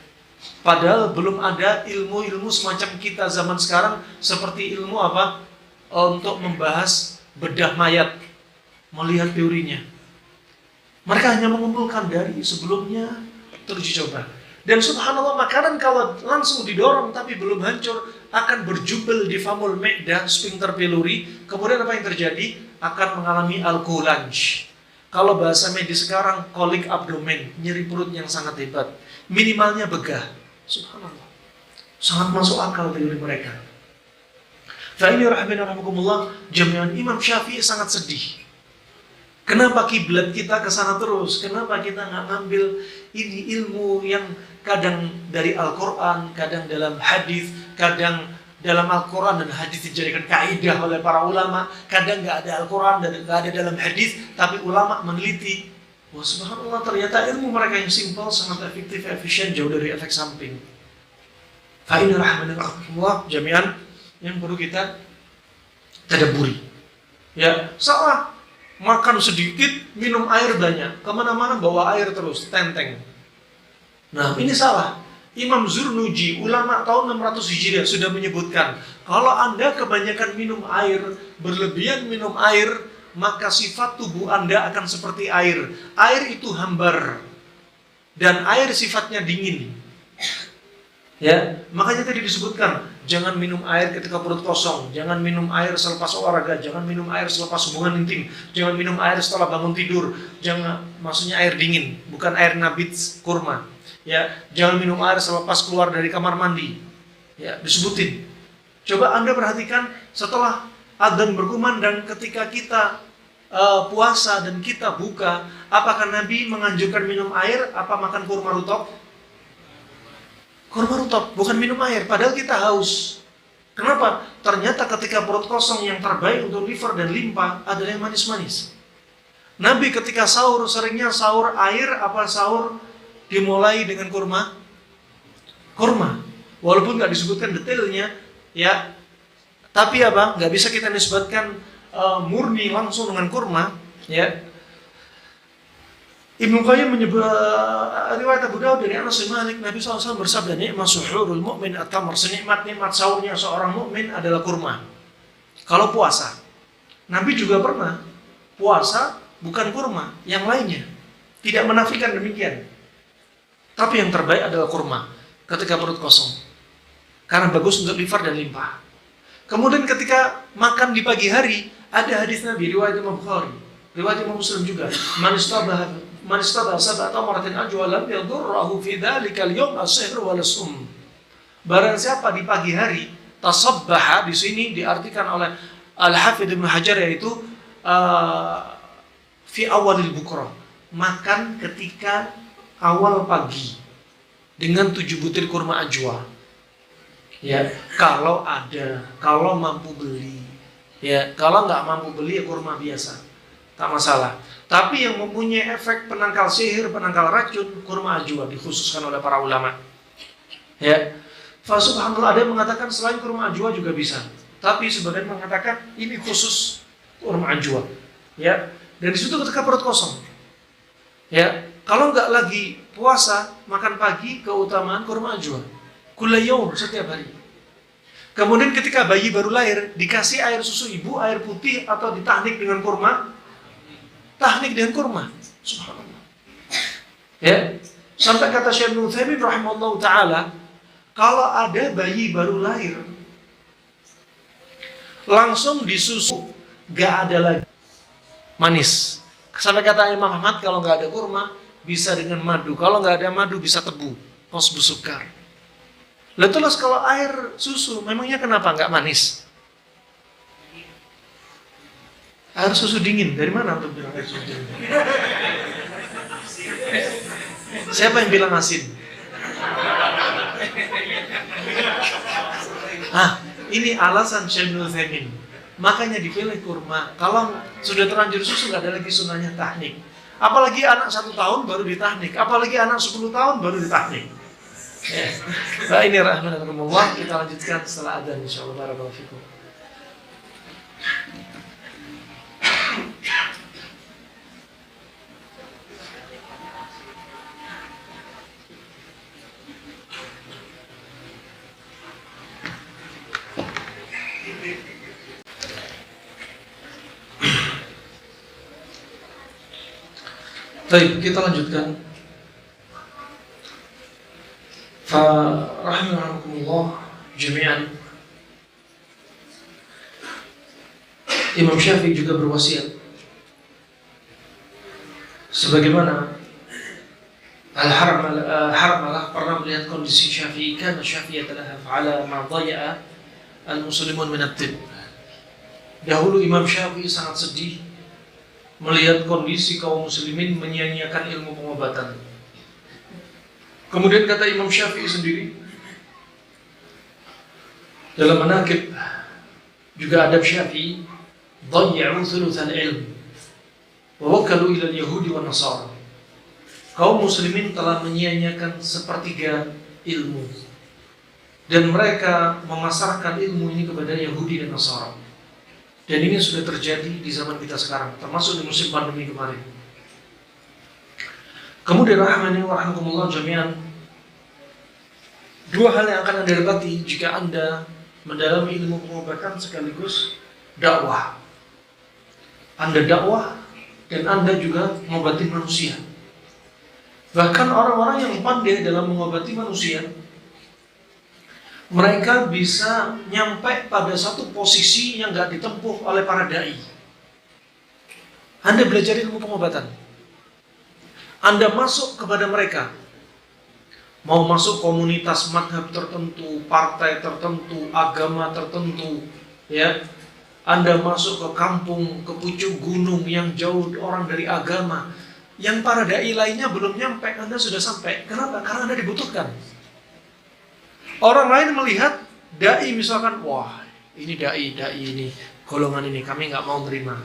[SPEAKER 1] Padahal belum ada ilmu-ilmu semacam kita zaman sekarang, seperti ilmu apa? Untuk membahas bedah mayat, melihat teorinya. Mereka hanya mengumpulkan dari sebelumnya teruji coba. Dan subhanallah, makanan kalau langsung didorong tapi belum hancur akan berjubel di famul mi'dah, sphincter pylori. Kemudian apa yang terjadi? Akan mengalami alkoholanj. Kalau bahasa medis sekarang, kolik abdomen, nyeri perut yang sangat hebat. Minimalnya begah. Subhanallah, sangat masuk akal teori mereka. Fa'ini rahimahumullah, jami'an Imam Syafi'i sangat sedih. Kenapa kiblat kita ke sana terus? Kenapa kita nggak ngambil ini ilmu yang kadang dari Al-Quran, kadang dalam hadis, kadang dalam Al-Quran dan hadis dijadikan kaidah oleh para ulama, kadang nggak ada Al-Quran dan nggak ada dalam hadis, tapi ulama meneliti. Wah, subhanallah, ternyata ilmu mereka yang simpel, sangat efektif, efisien, jauh dari efek samping. Fa'inna rahmanirrahimullah, jami'an yang perlu kita tadaburi. Ya, salah. Makan sedikit, minum air banyak. Kemana-mana bawa air terus, tenteng. Nah, ini salah. Imam Zurnuji, ulama tahun 600 Hijriah sudah menyebutkan, kalau Anda kebanyakan minum air, berlebihan minum air, maka sifat tubuh Anda akan seperti air. Air itu hambar. Dan air sifatnya dingin. Ya, makanya tadi disebutkan, jangan minum air ketika perut kosong, jangan minum air selepas olahraga, jangan minum air selepas hubungan intim, jangan minum air setelah bangun tidur, jangan, maksudnya air dingin, bukan air nabit kurma. Ya, jangan minum air selepas keluar dari kamar mandi. Ya, disebutin. Coba Anda perhatikan setelah adzan berkumandang ketika kita puasa dan kita buka, apakah Nabi menganjurkan minum air apa makan kurma rutop? Kurma rutop, bukan minum air, padahal kita haus. Kenapa? Ternyata ketika perut kosong yang terbaik untuk liver dan limpa adalah yang manis-manis. Nabi ketika sahur seringnya sahur air apa sahur dimulai dengan kurma? Kurma. Walaupun nggak disebutkan detailnya, ya. Tapi apa? Nggak bisa kita nisbatkan murni langsung dengan kurma, ya. Ibnu Qayyim menyebut riwayat Abu Dawud dari Anas bin Malik, Nabi SAW bersabda, "Ni'ma suhurul mu'min at-tamr." Senikmat-nikmat sahurnya seorang mukmin adalah kurma. Kalau puasa, Nabi juga pernah puasa bukan kurma, yang lainnya. Tidak menafikan demikian. Tapi yang terbaik adalah kurma ketika perut kosong. Karena bagus untuk liver dan limpa. Kemudian ketika makan di pagi hari, ada hadis Nabi riwayat Imam Bukhari, riwayat Imam Muslim juga. Man istabaha sab'ata maratin ajwa lam yadurruhu fi dzalikal yawm as-sihr wal sum. Barang siapa di pagi hari tasabbaha, di sini diartikan oleh Al-Hafidz Ibnu Hajar, yaitu fi awalil bukrah, makan ketika awal pagi dengan 7 butir kurma ajwa. Ya, kalau ada, kalau mampu beli. Ya, kalau nggak mampu beli ya kurma biasa, tak masalah. Tapi yang mempunyai efek penangkal sihir, penangkal racun, kurma ajwa dikhususkan oleh para ulama. Ya, subhanallah, ada yang mengatakan selain kurma ajwa juga bisa. Tapi sebagian mengatakan ini khusus kurma ajwa. Ya, dan di situ ketika perut kosong. Ya, kalau nggak lagi puasa, makan pagi keutamaan kurma ajwa. Kulayyaum, setiap hari. Kemudian ketika bayi baru lahir, dikasih air susu ibu, air putih atau ditahnik dengan kurma, tahnik dengan kurma. Subhanallah. Ya, sampai kata Syekh Ibnu Utsaimin rahimahullah taala, kalau ada bayi baru lahir, langsung disusu, nggak ada lagi manis. Sampai kata Imam Ahmad, kalau nggak ada kurma, bisa dengan madu. Kalau nggak ada madu, bisa tebu, posbu sukar. Lalu terus kalau air susu, memangnya kenapa nggak manis? Air susu dingin, dari mana untuk bilang air susu dingin? Siapa yang bilang asin? Ini alasan Syekh Ibnu Utsaimin. Makanya dipilih kurma. Kalau sudah terlanjur susu, nggak ada lagi sunahnya tahnik. Apalagi anak 1 tahun baru ditahnik. Apalagi anak 10 tahun baru ditahnik. Ya. Nah, ini rahmatullah. Kita lanjutkan setelah adzan insyaallah. Barakallahu fikum. Baik, kita lanjutkan. Rahimahumullah jami'an. Imam Syafi'i juga berwasiat sebagaimana Al-Harmalah pernah melihat kondisi Syafi'i, karena Syafi'i talahaf ala ma dhaya'a al-muslimun min at-tibb. Dahulu Imam Syafi'i sangat sedih melihat kondisi kaum muslimin menyia-nyiakan ilmu pengobatan. Kemudian kata Imam Syafi'i sendiri dalam manaqib juga adab Syafi'i, dhayya'u thulutsal ilm wa wakalu ila al-yahudi wan nasara. Kaum muslimin telah menyia-nyiakan 1/3 ilmu dan mereka memasarkan ilmu ini kepada Yahudi dan Nasara. Dan ini sudah terjadi di zaman kita sekarang, termasuk di musim pandemi kemarin. Kemudian rahmani wa rahmatullah jami'an, 2 hal yang akan Anda dapati jika Anda mendalami ilmu pengobatan sekaligus dakwah. Anda dakwah dan Anda juga mengobati manusia. Bahkan orang-orang yang pandai dalam mengobati manusia, mereka bisa nyampe pada satu posisi yang gak ditempuh oleh para da'i. Anda belajar ilmu pengobatan, Anda masuk kepada mereka, mau masuk komunitas madhab tertentu, partai tertentu, agama tertentu, ya. Anda masuk ke kampung, ke pucuk gunung yang jauh orang dari agama, yang para dai lainnya belum nyampe, Anda sudah sampai. Kenapa? Karena Anda dibutuhkan. Orang lain melihat dai misalkan, wah ini dai ini, golongan ini kami nggak mau terima.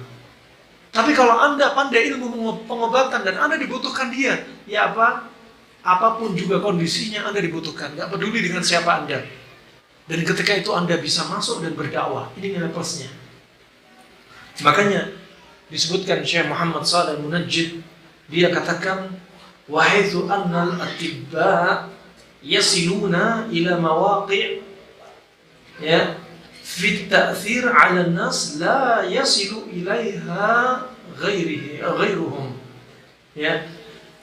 [SPEAKER 1] Tapi kalau Anda pandai ilmu pengobatan dan Anda dibutuhkan dia, ya apapun juga kondisinya Anda dibutuhkan, nggak peduli dengan siapa Anda. Dan ketika itu Anda bisa masuk dan berdakwah. Ini nilai plusnya. Makanya disebutkan Syekh Muhammad Shalih Al-Munajjid, dia katakan, wahaitsu annal atibba yasiluna ila mawaqi' ya fi ta'thir 'ala an-nas la yasilu ilaiha ghairuhum. Ya.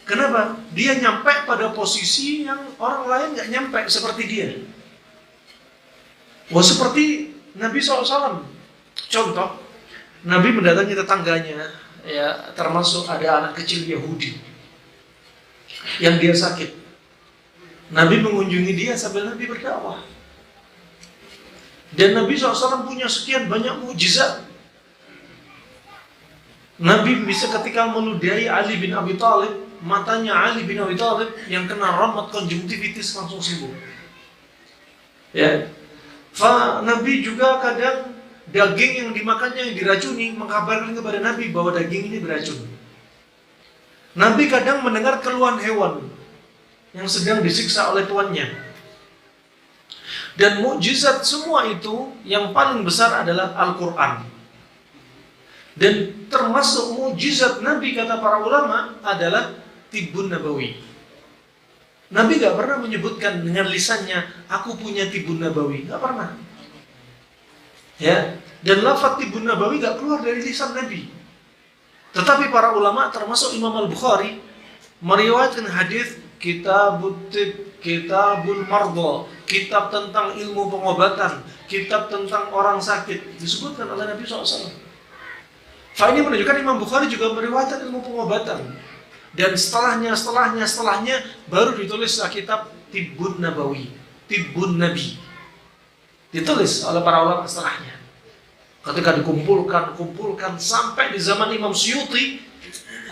[SPEAKER 1] Kenapa? Dia nyampe pada posisi yang orang lain nggak nyampe seperti dia. Wah, seperti Nabi SAW. Contoh, Nabi mendatangi tetangganya, ya, termasuk ada anak kecil Yahudi yang dia sakit. Nabi mengunjungi dia sambil Nabi berdakwah. Dan Nabi SAW punya sekian banyak mukjizat. Nabi bisa ketika meludahi Ali bin Abi Thalib, matanya Ali bin Abi Thalib yang kena ramat konjungtivitis langsung sembuh. Ya. Nabi juga kadang daging yang dimakannya yang diracuni mengkabarkan kepada Nabi bahwa daging ini beracun. Nabi kadang mendengar keluhan hewan yang sedang disiksa oleh tuannya. Dan mukjizat semua itu yang paling besar adalah Al-Quran. Dan termasuk mukjizat Nabi, kata para ulama, adalah Tibbun Nabawi. Nabi gak pernah menyebutkan dengan lisannya, aku punya Tibbun Nabawi. Gak pernah. Ya. Dan lafaz Tibbun Nabawi gak keluar dari lisan Nabi. Tetapi para ulama termasuk Imam Al-Bukhari meriwayatkan hadis Kitabul Tibb, Kitabul Mardha, kitab tentang ilmu pengobatan, kitab tentang orang sakit, disebutkan oleh Nabi SAW. Ini menunjukkan Imam Bukhari juga meriwayatkan ilmu pengobatan. Dan setelahnya baru ditulislah kitab Tibbun Nabawi, Tibbun Nabi. Ditulis oleh para ulama setelahnya. Ketika dikumpulkan sampai di zaman Imam Suyuti,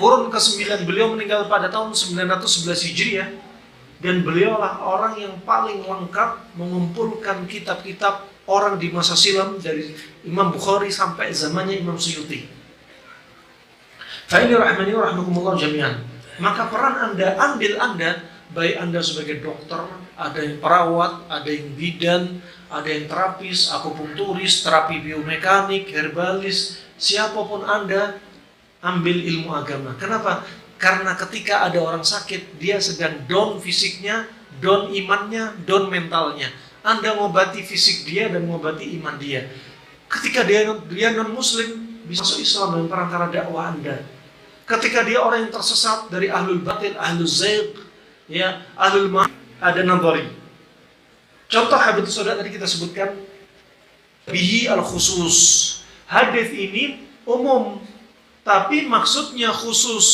[SPEAKER 1] kurun ke-9, beliau meninggal pada tahun 911 Hijriah, dan beliaulah orang yang paling lengkap mengumpulkan kitab-kitab orang di masa silam dari Imam Bukhari sampai zamannya Imam Suyuti. Fa'ini rahmani wa rahmakumullah jami'an. Maka peran Anda, andil Anda, baik Anda sebagai dokter, ada yang perawat, ada yang bidan, ada yang terapis, akupunkturis, terapi biomekanik, herbalis, siapapun Anda, ambil ilmu agama. Kenapa? Karena ketika ada orang sakit, dia sedang down fisiknya, down imannya, down mentalnya. Anda ngobati fisik dia dan ngobati iman dia. Ketika dia non-muslim, bisa masuk Islam dengan perantara dakwah Anda. Ketika dia orang yang tersesat dari ahlul batil, ahlul zayq, ya, ahlul ma'ad, ada nadhari. Contoh habatus sauda tadi kita sebutkan, bihi al-khusus. Hadis ini umum, tapi maksudnya khusus.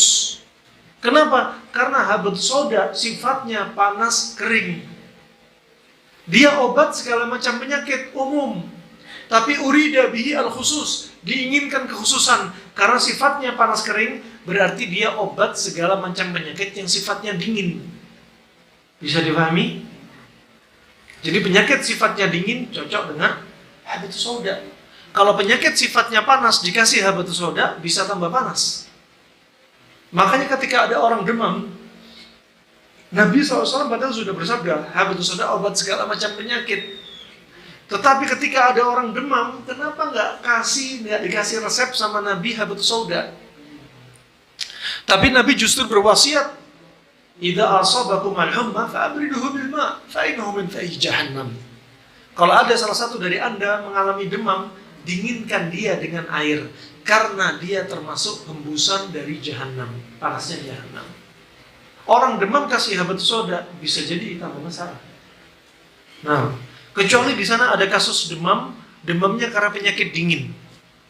[SPEAKER 1] Kenapa? Karena habatus sauda sifatnya panas kering. Dia obat segala macam penyakit umum. Tapi urida bihi al-khusus, diinginkan kekhususan. Karena sifatnya panas kering, berarti dia obat segala macam penyakit yang sifatnya dingin. Bisa dipahami? Jadi penyakit sifatnya dingin cocok dengan habatus sauda. Kalau penyakit sifatnya panas dikasih habatus sauda bisa tambah panas. Makanya ketika ada orang demam, Nabi SAW padahal sudah bersabda, habatus sauda obat segala macam penyakit. Tetapi ketika ada orang demam, kenapa nggak dikasih resep sama Nabi habatus sauda? Tapi Nabi justru berwasiat, idza asabakum al-humma fa'abriduhu bil ma' fa innahu min fayhi jahannam. Kalau ada salah satu dari Anda mengalami demam, dinginkan dia dengan air, karena dia termasuk hembusan dari jahanam, panasnya jahanam. Orang demam kasih habatus sauda bisa jadi tambah masalah. Nah, kecuali di sana ada kasus demamnya karena penyakit dingin,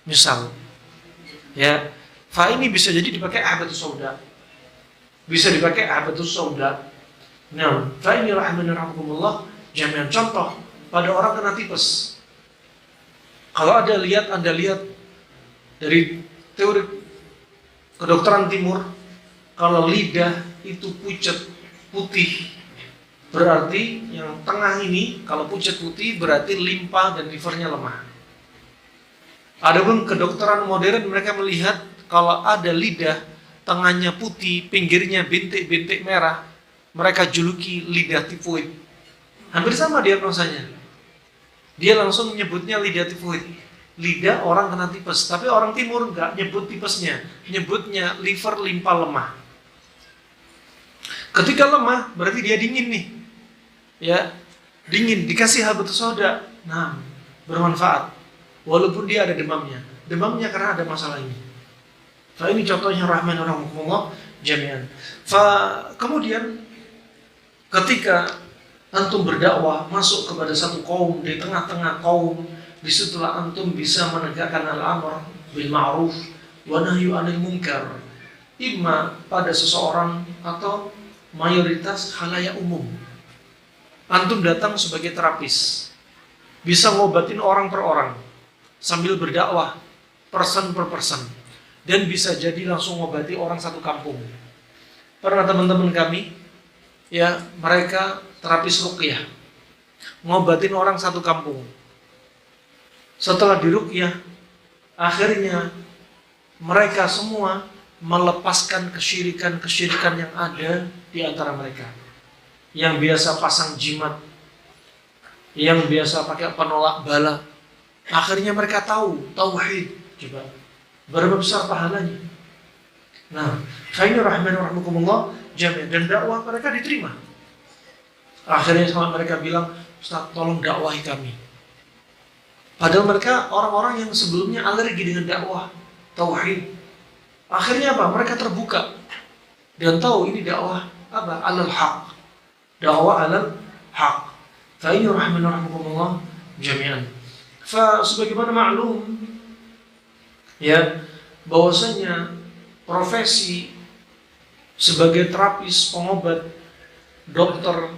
[SPEAKER 1] misal, ya, ini bisa jadi dipakai habatus sauda, bisa dipakai habatus sauda. Nah, fa ini rahimahumullah jami'an. Contoh pada orang kena tipes. Kalau Anda lihat dari teori kedokteran timur, kalau lidah itu pucat putih, berarti yang tengah ini kalau pucat putih berarti limpa dan livernya lemah. Adapun kedokteran modern mereka melihat kalau ada lidah tengahnya putih, pinggirnya bintik-bintik merah, mereka juluki lidah tifoid. Hampir sama diagnosanya. Dia langsung menyebutnya lidah tifoid. Lidah orang kena tipes, tapi orang timur enggak nyebut tipesnya, nyebutnya liver limpa lemah. Ketika lemah berarti dia dingin nih. Ya, dingin, dikasih habatus sauda. Nah, bermanfaat. Walaupun dia ada demamnya karena ada masalah ini. Fa ini contohnya rahimahumullah jami'an. Kemudian ketika antum berdakwah masuk kepada satu kaum, di tengah-tengah kaum, disitulah antum bisa menegakkan al-amr bil ma'ruf wa nahyu 'anil munkar, imma pada seseorang atau mayoritas khalayak umum. Antum datang sebagai terapis, bisa ngobatin orang per orang sambil berdakwah person per person, dan bisa jadi langsung ngobati orang satu kampung. Pernah teman-teman kami, ya, mereka terapis ruqyah, ngobatin orang satu kampung. Setelah diruqyah, akhirnya mereka semua melepaskan kesyirikan-kesyirikan yang ada di antara mereka. Yang biasa pasang jimat, yang biasa pakai penolak bala, akhirnya mereka tahu tauhid. Coba berapa besar pahalanya. Nah, khairul rahimahumullah jami'an, dan dakwah mereka diterima. Akhirnya sama mereka bilang, Ustaz, tolong dakwahi kami. Padahal mereka orang-orang yang sebelumnya alergi dengan dakwah tauhid. Akhirnya apa? Mereka terbuka dan tahu ini dakwah apa? Alal haq. Dakwah alal haq. Fa ini rahimahumullah jami'an. Sebagaimana maklum, ya, bahwasanya profesi sebagai terapis, pengobat, dokter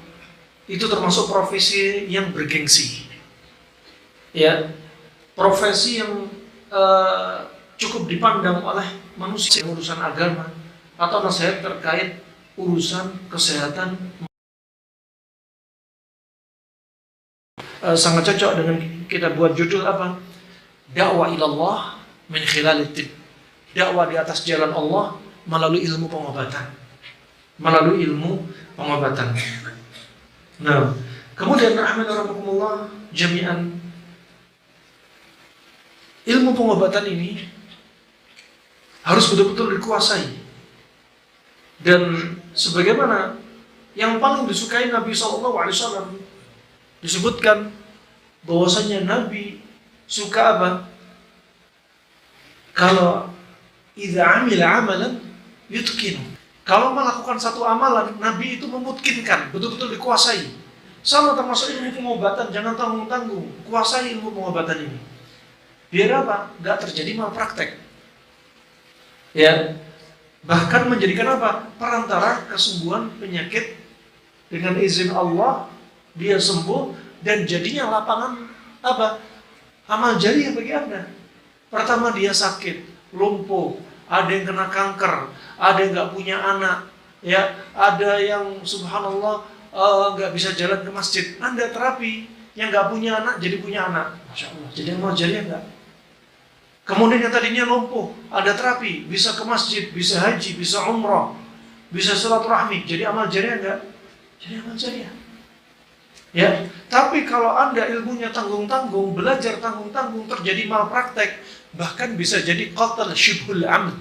[SPEAKER 1] itu termasuk profesi yang bergengsi. Ya, profesi yang cukup dipandang oleh manusia, urusan agama atau nasihat terkait urusan kesehatan. Sangat cocok dengan kita buat judul apa? Dakwah ilallah min khilalid tib. Dakwah di atas jalan Allah melalui ilmu pengobatan. Melalui ilmu pengobatan. Nah, kemudian rahmatullah jami'an, ilmu pengobatan ini harus betul-betul dikuasai. Dan sebagaimana yang paling disukai Nabi SAW, disebutkan bahwasanya Nabi suka apa? Kalau idza amila amalan yutqinu. Kalau melakukan satu amalan, Nabi itu memutkinkan, betul-betul dikuasai. Sama termasuk ilmu pengobatan, jangan tanggung-tanggung, kuasai ilmu pengobatan ini. Biar apa? Enggak terjadi malpraktek. Ya. Bahkan menjadikan apa? Perantara kesembuhan penyakit, dengan izin Allah dia sembuh, dan jadinya lapangan apa? Amal jariah bagi Anda. Pertama dia sakit, lumpuh, ada yang kena kanker, ada yang nggak punya anak, ya, ada yang subhanallah nggak bisa jalan ke masjid. Anda terapi, yang nggak punya anak jadi punya anak, masya Allah. Jadi amal jariah nggak? Kemudian yang tadinya lumpuh, ada terapi, bisa ke masjid, bisa haji, bisa umrah, bisa silaturahmi, jadi amal jariah nggak? Jadi amal jariah. Ya, tapi kalau Anda ilmunya tanggung-tanggung, belajar tanggung-tanggung, terjadi malpraktek, bahkan bisa jadi qatl syibhul amd,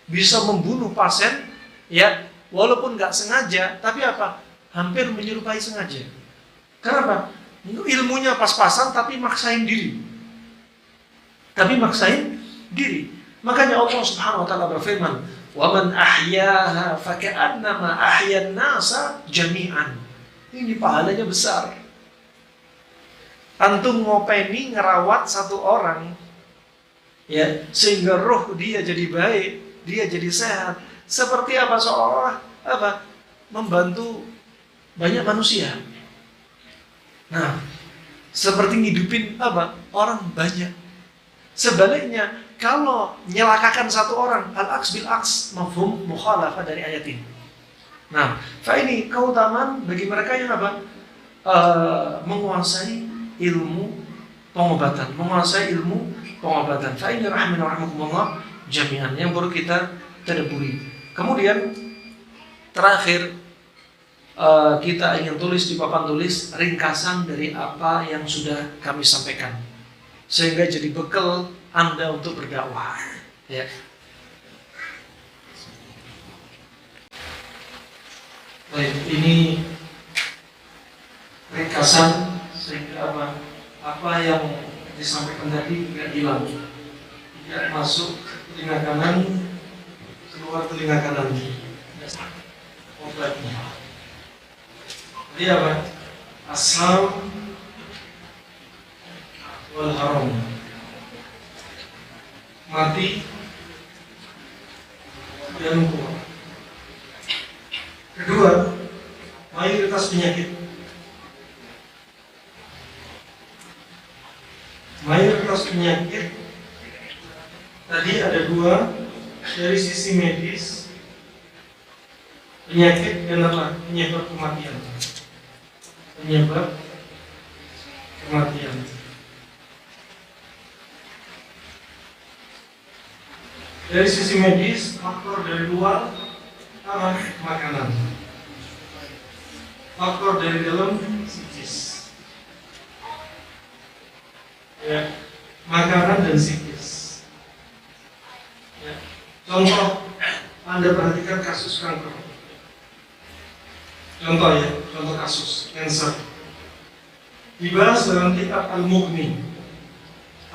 [SPEAKER 1] bisa membunuh pasien, ya, walaupun nggak sengaja, tapi apa? Hampir menyerupai sengaja. Kenapa? Ilmunya pas-pasan, tapi maksain diri. Makanya Allah Subhanahu wa taala berfirman, "Wa man ahyaha faka'annama ahyan nasa jami'an." Ini pahalanya besar. Antum ngopeni ngerawat satu orang, ya, sehingga roh dia jadi baik, dia jadi sehat. Seperti apa? Seolah apa? Membantu banyak manusia. Nah, seperti ngidupin apa? Orang banyak. Sebaliknya, kalau nyelakakan satu orang, al-aks bil aks, mafhum mukhalafah dari ayat ini. Nah, ini keutamaan bagi mereka yang apa? Menguasai ilmu pengobatan, Ini rahimani wa rahmakumullah jami'an yang perlu kita tadabburi. Kemudian terakhir kita ingin tulis di papan tulis ringkasan dari apa yang sudah kami sampaikan, sehingga jadi bekal Anda untuk berdakwah. Ya. Baik, ini ringkasan sehingga apa yang disampaikan tadi tidak hilang, tidak masuk telinga kanan, keluar telinga kanan. Obatnya. Jadi apa? Asal wal haram, mati dan kuat. Kedua, mayoritas penyakit. Tadi ada dua, dari sisi medis, penyakit dan apa? Penyebab kematian. Dari sisi medis, faktor dari luar apa? Makanan. Faktor dari dalam psikis. Ya, makanan dan psikis. Ya. Contoh, Anda perhatikan kasus kanker. Contoh kasus cancer. Dibahas dalam kitab Al-Mughni.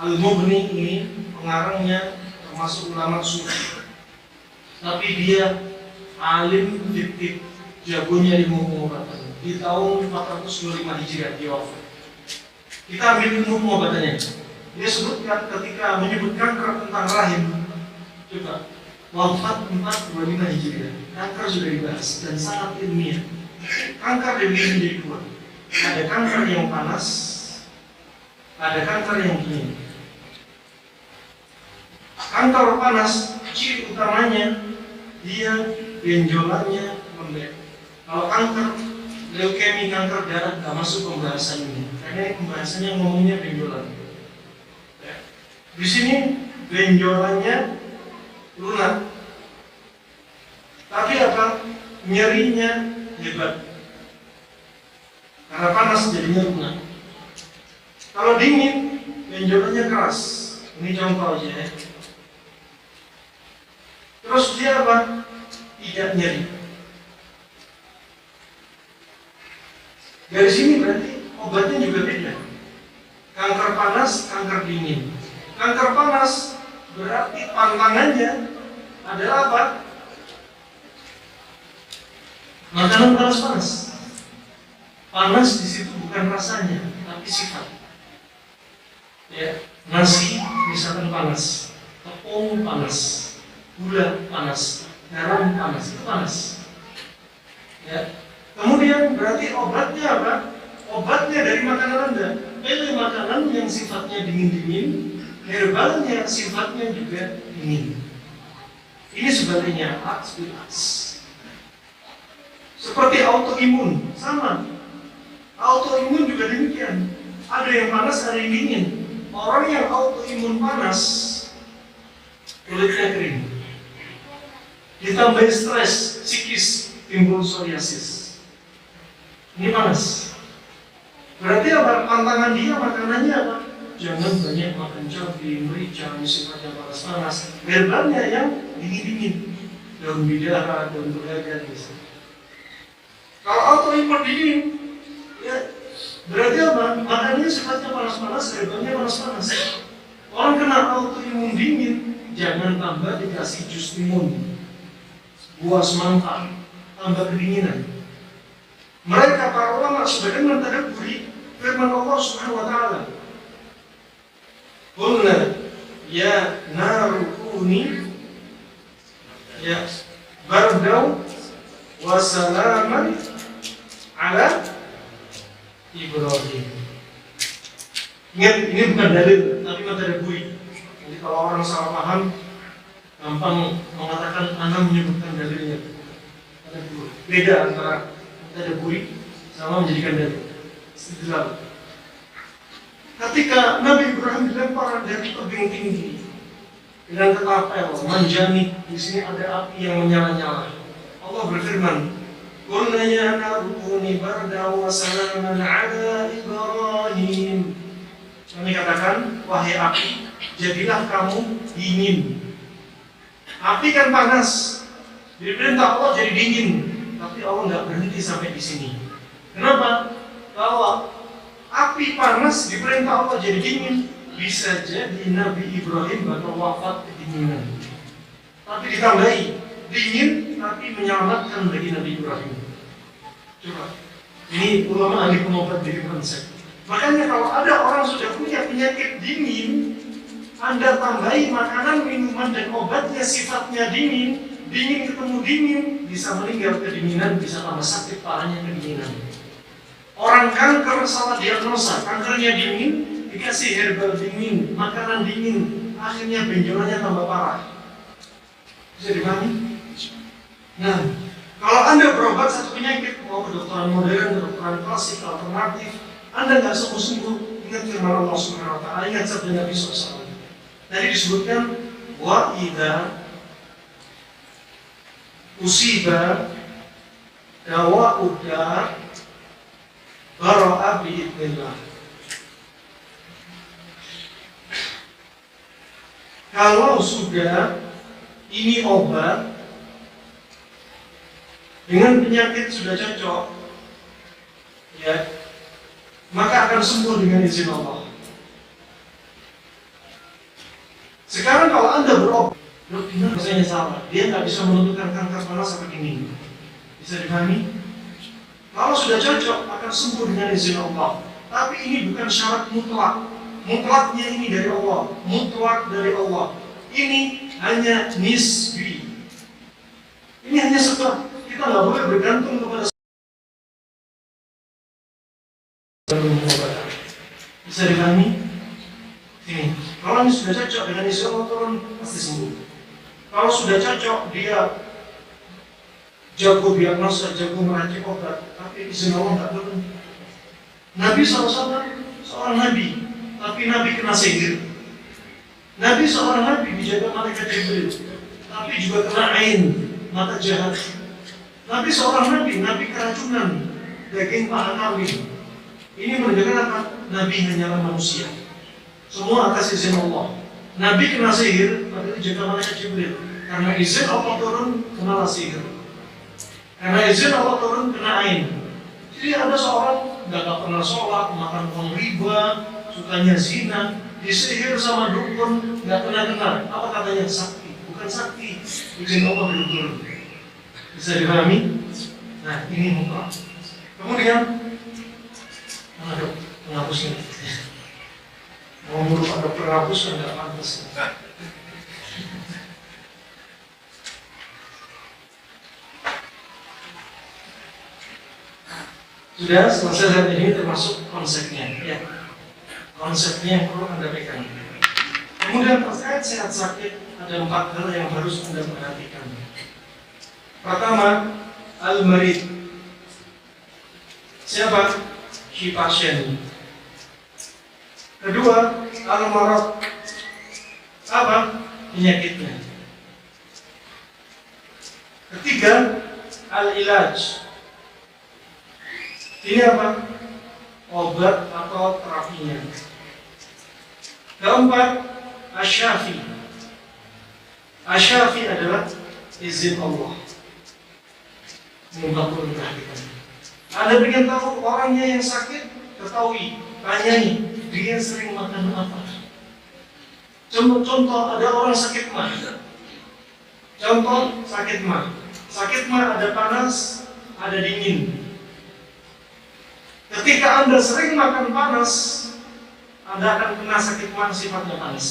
[SPEAKER 1] Al-Mughni ini pengarangnya termasuk ulama sufi, tapi dia alim fikih, jagonya ilmu pengobatan. Di tahun 425 Hijriah dia wafat. Kita ambil ilmu pengobatannya. Dia sebutkan ketika menyebut kanker tentang rahim, coba wafat 425 Hijriah. Kanker sudah dibahas dan sangat ilmiah. Kanker dibagi menjadi dua. Ada kanker yang panas, ada kanker yang dingin. Kanker panas, ciri utamanya dia benjolannya lembek. Kalau kanker leukemi, kanker darah, nggak masuk pembahasan ini, karena pembahasannya ngomongnya benjolan. Di sini benjolannya lunak, tapi apa? Nyerinya hebat. Karena panas jadinya lunak. Kalau dingin, benjolannya keras. Ini contoh aja ya. Terus dia apa? Tidak nyeri. Dari sini berarti obatnya juga beda. Kanker panas, kanker dingin. Kanker panas berarti pantangannya adalah apa? Makanan panas-panas. Panas di situ bukan rasanya, tapi sifat. Ya, nasi misalkan panas, tepung panas, gula panas, garam panas, itu panas. Ya. Kemudian berarti obatnya apa? Obatnya dari makanan Anda. Pilih makanan yang sifatnya dingin-dingin, herbalnya sifatnya juga dingin. Ini sebaliknya aks bil aks. Seperti autoimun, sama. Autoimun juga demikian. Ada yang panas, ada yang dingin. Orang yang autoimun panas, kulitnya kering. Ditambah stres, psikis, timbul psoriasis. Ini panas. Berarti apa? Pantangan dia makanannya apa? Jangan banyak makan cabai, merica, sifatnya panas-panas. Herbalnya yang dingin-dingin. Daun bidara, daun beragam misalnya. Kalau autoimun dingin, ya berarti apa? Makanannya sifatnya panas-panas, herbalnya panas-panas. Orang kena autoimun dingin, jangan tambah dikasih jus limun, buah semangka, tambah kedinginan. Mereka para ulama sudah mentadabburi firman Allah Subhanahu wa taala. Qulna ya naru kuni ya bardau wa salaman ala Ibrahim. Ingat, ini bukan dalil, tapi matadaburi. Jadi kalau orang salah paham, gampang mengatakan anak menyebutkan dalilnya. Beda antara matadaburi sama menjadikan dalil. Istidlal. Ketika Nabi Ibrahim dilempar dari tebing tinggi dengan ketapel, manjani, di sini ada api yang menyala-nyala. Allah berfirman, "Qulna ya naruni bardan wa salaman ala Ibrahim." Kami katakan, wahai api, jadilah kamu dingin. Api kan panas, diperintah Allah jadi dingin, tapi Allah nggak berhenti sampai di sini. Kenapa? Kalau api panas diperintah Allah jadi dingin, bisa jadi Nabi Ibrahim bakal wafat kedinginan. Tapi ditambahi, dingin tapi menyelamatkan bagi Nabi Ibrahim. Coba, ini ulama ahli pengobat diri konsep. Makanya kalau ada orang sudah punya penyakit dingin, Anda tambahi makanan, minuman, dan obatnya sifatnya dingin, dingin ketemu dingin, bisa meninggal kedinginan, bisa tambah sakit parahnya kedinginan. Orang kanker salah diagnosa, kankernya dingin, dikasih herbal dingin, makanan dingin, akhirnya benjolannya tambah parah. Bisa dipahami? Nah, kalau Anda berobat satu penyakit, mau kedokteran modern, kedokteran klasik, alternatif, Anda nggak sungguh-sungguh ingat firman Allah Subhanahu Wa Taala, ingat sabda Nabi SAW. Tadi disebutkan wa idza usiba dawa'ud da' bara'a bi'idznillah. Kalau sudah ini obat dengan penyakit sudah cocok, ya, maka akan sembuh dengan izin Allah. Sekarang kalau Anda berobat, rasanya salah, dia nggak bisa menentukan kanker panas apa dingin. Bisa dipahami? Kalau sudah cocok akan sembuh dengan izin Allah. Tapi ini bukan syarat mutlak. Mutlaknya ini dari Allah, mutlak dari Allah. Ini hanya nisbi. Ini hanya sebab. Kita nggak boleh bergantung kepada. Bisa dipahami? Ini, kalau ini sudah cocok dengan izin Allah turun pasti sembuh. Kalau sudah cocok dia jago diagnosa, jago meracik obat, tapi izin Allah nggak turun. Nabi SAW seorang nabi, tapi nabi kena sihir. Nabi seorang nabi dijaga malaikat Jibril, tapi juga kena ain, mata jahat. Nabi seorang nabi keracunan, daging paha kambing. Ini menunjukkan apa? Nabi hanyalah manusia. Semua atas izin Allah. Nabi kena sihir, tapi dijaga malaikat Jibril. Karena izin Allah turun, kenalah sihir. Karena izin Allah turun, kena ain. Jadi ada seorang nggak pernah sholat, makan uang riba, sukanya zina, disihir sama dukun, nggak kenal. Apa katanya? Sakti. Bukan sakti, izin Allah turun. Bisa dipahami? Nah, ini mutlak. Kemudian, mana dok? Penghapusnya. Mau mulut ada penghapus kan nggak pantas. Sudah selesai saat ini termasuk konsepnya, ya. Konsepnya yang perlu Anda pegang. Kemudian terkait sehat sakit ada 4 hal yang harus Anda perhatikan. Pertama, al-marid. Siapa? Si pasien. Kedua, al-marad. Apa? Penyakitnya. Ketiga, al-ilaj. Ini apa? Obat atau terapinya. Keempat, asyafi. Asyafi adalah izin Allah. Mudah perlu diperhatikan. Anda ingin tahu orangnya yang sakit, ketahui, tanyai, dia sering makan apa? Contoh ada orang sakit mah. Contoh sakit mah. Sakit mah ada panas, ada dingin. Ketika Anda sering makan panas, Anda akan kena sakit mah sifatnya panas.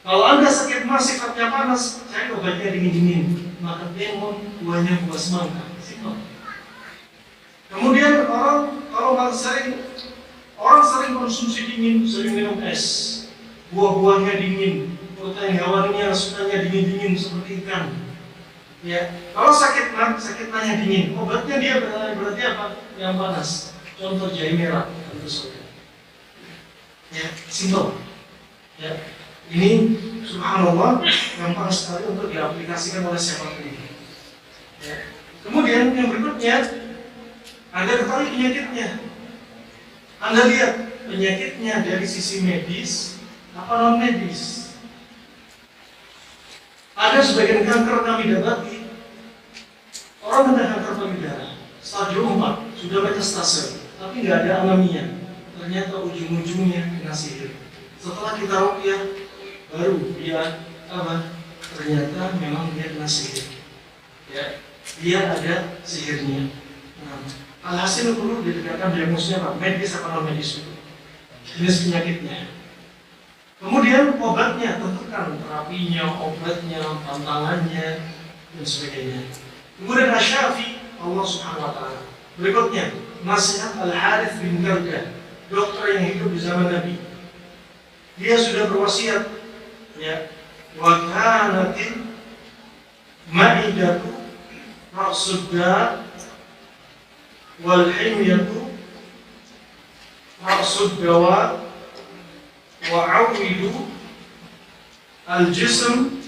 [SPEAKER 1] Kalau Anda sakit mah sifatnya panas, saya obatnya dingin-dingin. Makan lemon, buahnya buah semangka. Simpel.
[SPEAKER 2] Kemudian orang sering konsumsi dingin, sering minum es, buah-buahnya dingin, protein hewaninya sukanya dingin-dingin seperti ikan. Ya, kalau sakit nahnya dingin, obatnya dia berarti apa? Yang panas. Contoh jahe merah, tentu saja. Ya, simpel. Ya, ini subhanallah gampang sekali untuk diaplikasikan oleh siapapun. Ya. Kemudian yang berikutnya, Anda ketahui penyakitnya. Anda lihat penyakitnya dari sisi medis apa non medis. Ada sebagian kanker kami dapati, orang kena kanker payudara, stadium 4, sudah metastase, tapi nggak ada anemia. Ternyata ujung-ujungnya kena sihir. Setelah kita ruqyah, baru dia apa? Ternyata memang dia kena sihir. Ya, dia ada sihirnya. Nah, alhasil perlu ditegakkan diagnosisnya apa? Medis apa non medis? Jenis penyakitnya. Kemudian obatnya, tentukan terapinya, obatnya, pantangannya, dan sebagainya. Kemudian Asy-Syafi, Allah Subhanahu wa Ta'ala. Berikutnya, nasihat Al-Harith bin Garda, dokter yang hidup di zaman Nabi. Dia sudah berwasiat, ya, wa kanatil ma'idatu ra'sudda wal himyatu ra'suddawa wa'awidu al-jism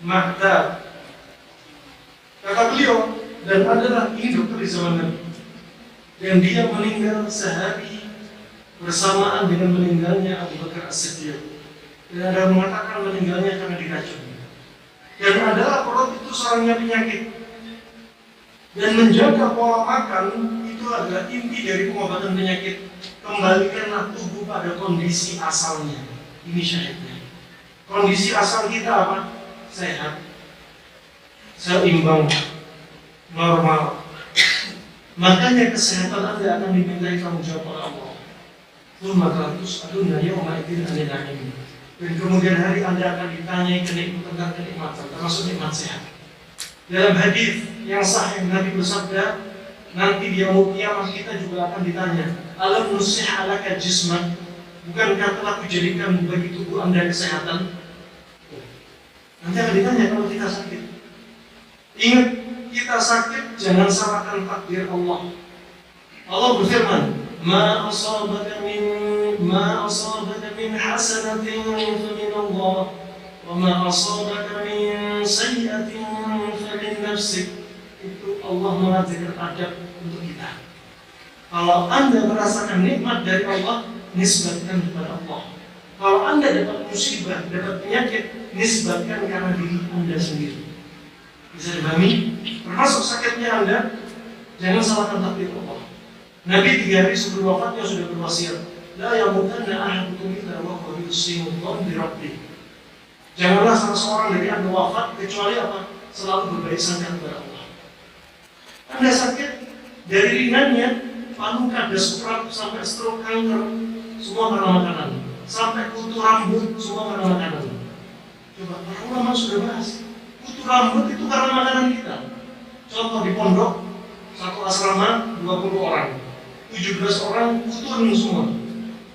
[SPEAKER 2] ma'dad. Kata beliau, dan adalah ini dokter di zaman Nabi, dan dia meninggal sehari bersamaan dengan meninggalnya Abu Bakar As-Siddiq. Dan ada yang mengatakan meninggalnya karena diracun. Dan adalah perut itu sarangnya penyakit. Dan menjaga pola makan itu adalah inti dari pengobatan penyakit. Kembalikanlah tubuh pada kondisi asalnya. Ini syahidnya. Kondisi asal kita apa? Sehat, seimbang, normal. Makanya kesehatan Anda akan dimintai tanggung jawab oleh Allah. Dan kemudian hari Anda akan ditanyai tentang kenikmatan, termasuk nikmat sehat. Dalam hadis yang sahih Nabi bersabda, nanti di yaumul qiyamah kita juga akan ditanya, alam nusih alaka jisman, bukankah telah kujadikan bagi tubuh Anda kesehatan? Nanti akan ditanya kalau kita sakit. Ingat, kita sakit jangan salahkan takdir Allah. Allah berfirman, ma asabaka min hasanatin famin Allah, wa ma asabaka min sayyi'atin famin nafsik. Itu Allah mengajarkan adab untuk kita. Kalau Anda merasakan nikmat dari Allah, nisbatkan kepada Allah. Kalau Anda dapat musibah, dapat penyakit, nisbatkan karena diri Anda sendiri. Bisa dipahami? Termasuk sakitnya Anda, jangan salahkan takdir Allah. Nabi 3 hari sebelum wafatnya sudah berwasiat, la yamutanna ahadukum illa wa huwa yuhsinu dzanna bi rabbih. Janganlah salah seorang dari Anda wafat kecuali apa? Selalu berbaik sangka kepada Allah. Anda sakit dari ringannya, palu kadas urat sampai stroke, kanker, semua karena makanan. Sampai kutu rambut, semua karena makanan. Coba, para ulama sudah bahas. Kutu rambut itu karena makanan kita. Contoh di pondok, satu asrama 20 orang, 17 orang kutun semua,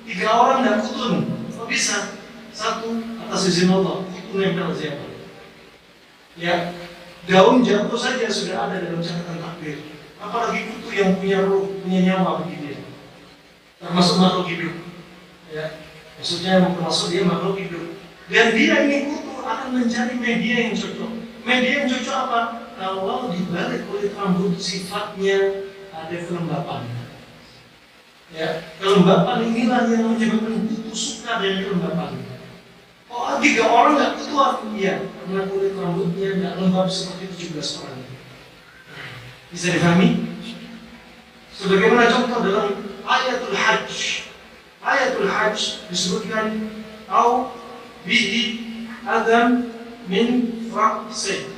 [SPEAKER 2] 3 orang tidak kutun. Kok bisa? Satu atas izin Allah, kutun nempel siapa? Ya, daun jatuh saja sudah ada dalam catatan takdir. Apalagi kutu yang punya ruh, punya nyawa begini. Termasuk makhluk hidup. Ya, maksudnya termasuk dia makhluk hidup. Dan dia ini kutu akan mencari media yang cocok. Media yang cocok apa? Kalau dibalik kulit rambut sifatnya ada kelembapan. Ya, kelembapan inilah yang menyebabkan kutu suka dengan kelembapan. Oh, 3 orang nggak kutuan? Iya, karena kulit rambutnya nggak lembab seperti 17 orang. Bisa dipahami? Sebagaimana contoh dalam ayatul Hajj. Ayatul Hajj disebutkan au bihi adam min ra'si,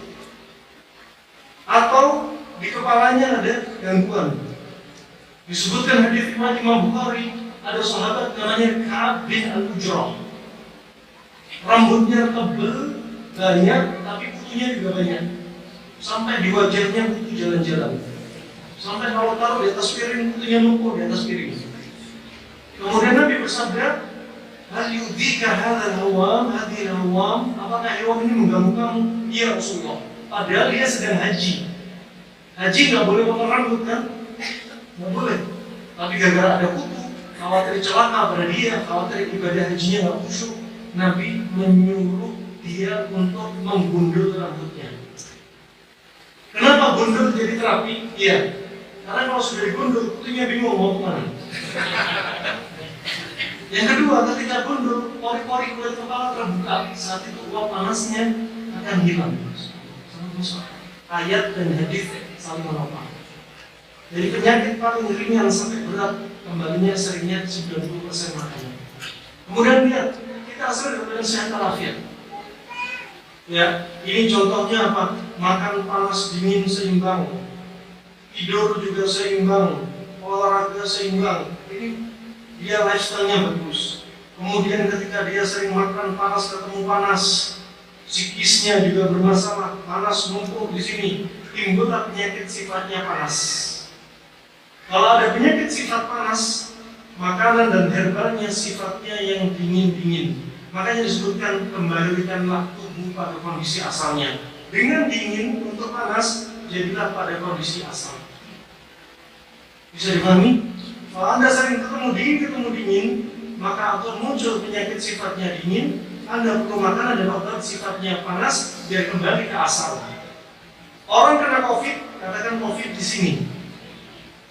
[SPEAKER 2] atau di kepalanya ada gangguan. Disebutkan hadis Imam Bukhari, ada sahabat namanya Ka'ab bin Al-Ujrah. Rambutnya tebal, banyak, tapi kutunya juga banyak. Sampai di wajahnya kutu jalan-jalan. Sampai kalau taruh di atas piring, kutunya numpuk di atas piring. Kemudian Nabi bersabda, hal yudhika hadzal hawam, hadhil hawam, apakah hewan ini mengganggu kamu? Iya Rasulullah. Padahal dia sedang haji. Haji nggak boleh potong rambut kan? Nggak boleh. Tapi gara-gara ada kutu, khawatir celaka pada dia, khawatir ibadah hajinya nggak khusyuk, Nabi menyuruh dia untuk menggundul rambutnya. Kenapa gundul jadi terapi? Iya. Karena kalau sudah digundul, kutunya bingung mau kemana. Yang kedua, ketika gundul, pori-pori kulit kepala terbuka. Saat itu uap panasnya akan hilang. Ayat dan hadis saling menopang. Jadi penyakit paling ringan sampai berat, kembalinya seringnya 90% makanan. Kemudian lihat, kita asal dengan sehat walafiat. Ya, ini contohnya apa? Makan panas dingin seimbang, tidur juga seimbang, olahraga seimbang. Ini dia lifestyle-nya bagus. Kemudian ketika dia sering makan panas ketemu panas, psikisnya juga bermasalah, panas numpuk di sini, timbullah penyakit sifatnya panas. Kalau ada penyakit sifat panas, makanan dan herbalnya sifatnya yang dingin-dingin. Makanya disebutkan kembalikanlah tubuh pada kondisi asalnya. Dengan dingin untuk panas, jadilah pada kondisi asal. Bisa dipahami? Kalau Anda sering ketemu dingin, maka akan muncul penyakit sifatnya dingin. Anda perlu makanan dan obat sifatnya panas, biar kembali ke asal. Orang kena COVID, katakan COVID di sini.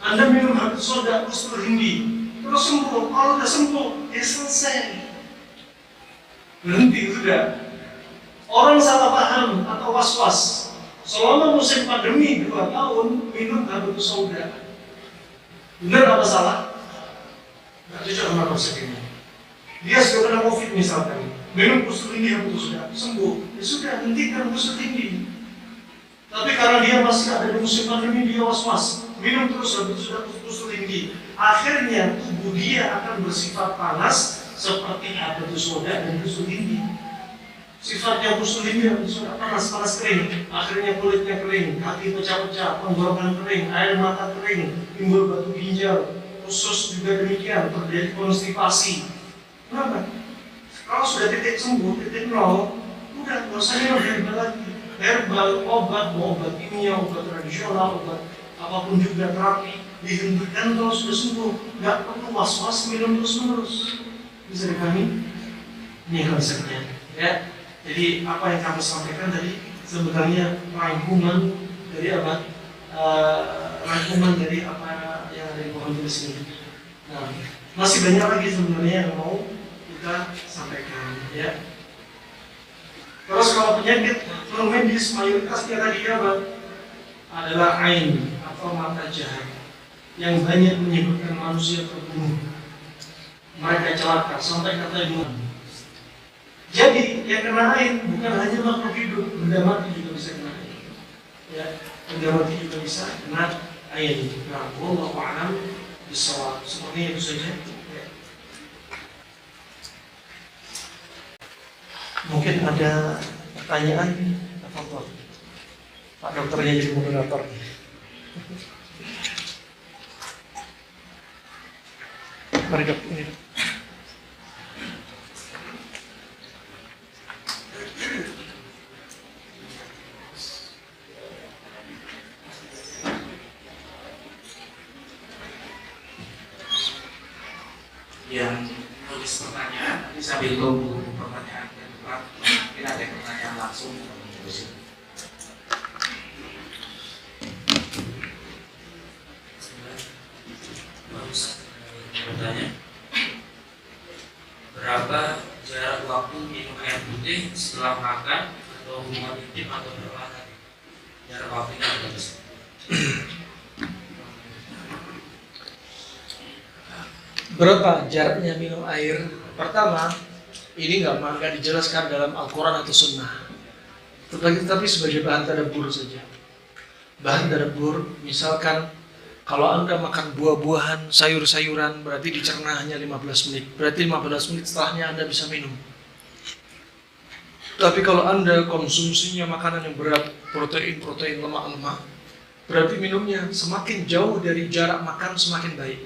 [SPEAKER 2] Anda minum habis soda, usul hindi, terus sembuh. Kalau sudah sembuh, ya selesai. Berhenti sudah. Orang salah paham atau was-was. Selama musim pandemi 2 tahun minum habatus sauda. Benar apa salah? Nggak cocok sama konsep ini. Dia sudah kena COVID misalkan, minum usul ini habatus sauda, sembuh. Ya sudah, hentikan usul ini. Tapi karena dia masih ada di musim pandemi, dia was-was, minum terus habatus sauda, usul ini. Akhirnya tubuh dia akan bersifat panas. Seperti habatus sauda dan usul ini. Sifatnya usul ini sudah panas kering. Akhirnya kulitnya kering, hati pecah-pecah, tenggorokan kering, air mata kering, timbul batu ginjal, usus juga demikian, terjadi konstipasi. Kenapa? Kalau sudah titik sembuh, titik nol, udah nggak usah minum herbal lagi. Herbal, obat kimia, obat tradisional, obat apapun juga terapi dihentikan kalau sudah sembuh. Nggak perlu was-was minum terus-menerus. Bisa dipahami? Ini konsepnya, ya. Jadi apa yang kami sampaikan tadi sebenarnya rangkuman dari apa? Rangkuman dari apa yang ada di pohon tulis ini. Nah, masih banyak lagi sebenarnya yang mau kita sampaikan, ya. Terus kalau penyakit non medis mayoritasnya tadi apa? Adalah ain atau mata jahat yang banyak menyebabkan manusia terbunuh. Mereka celaka sampai kata ibu. Jadi yang kena ain bukan hanya makhluk hidup, benda mati juga bisa kena ain. Ya, benda mati juga bisa kena ain. Nah, wallahu a'lam bishawab. Seperti itu saja. Ya. Mungkin ada pertanyaan? Apa? Pak dokternya jadi moderator. Mari dok, ini dok.
[SPEAKER 3] Yang tulis pertanyaan, nanti sambil tunggu pertanyaan yang tepat, mungkin ada pertanyaan langsung. Bertanya, berapa jarak waktu minum air putih setelah makan atau hubungan intim atau berolahraga? Jarak waktunya berapa?
[SPEAKER 1] Berapa jaraknya minum air? Pertama, ini nggak dijelaskan dalam Al-Quran atau Sunnah, tetapi sebagai bahan tadabbur saja. Bahan tadabbur, misalkan kalau Anda makan buah-buahan, sayur-sayuran, berarti dicerna hanya 15 menit. Berarti 15 menit setelahnya Anda bisa minum. Tapi kalau Anda konsumsinya makanan yang berat, protein, lemak-lemak, Berarti minumnya semakin jauh dari jarak makan semakin baik.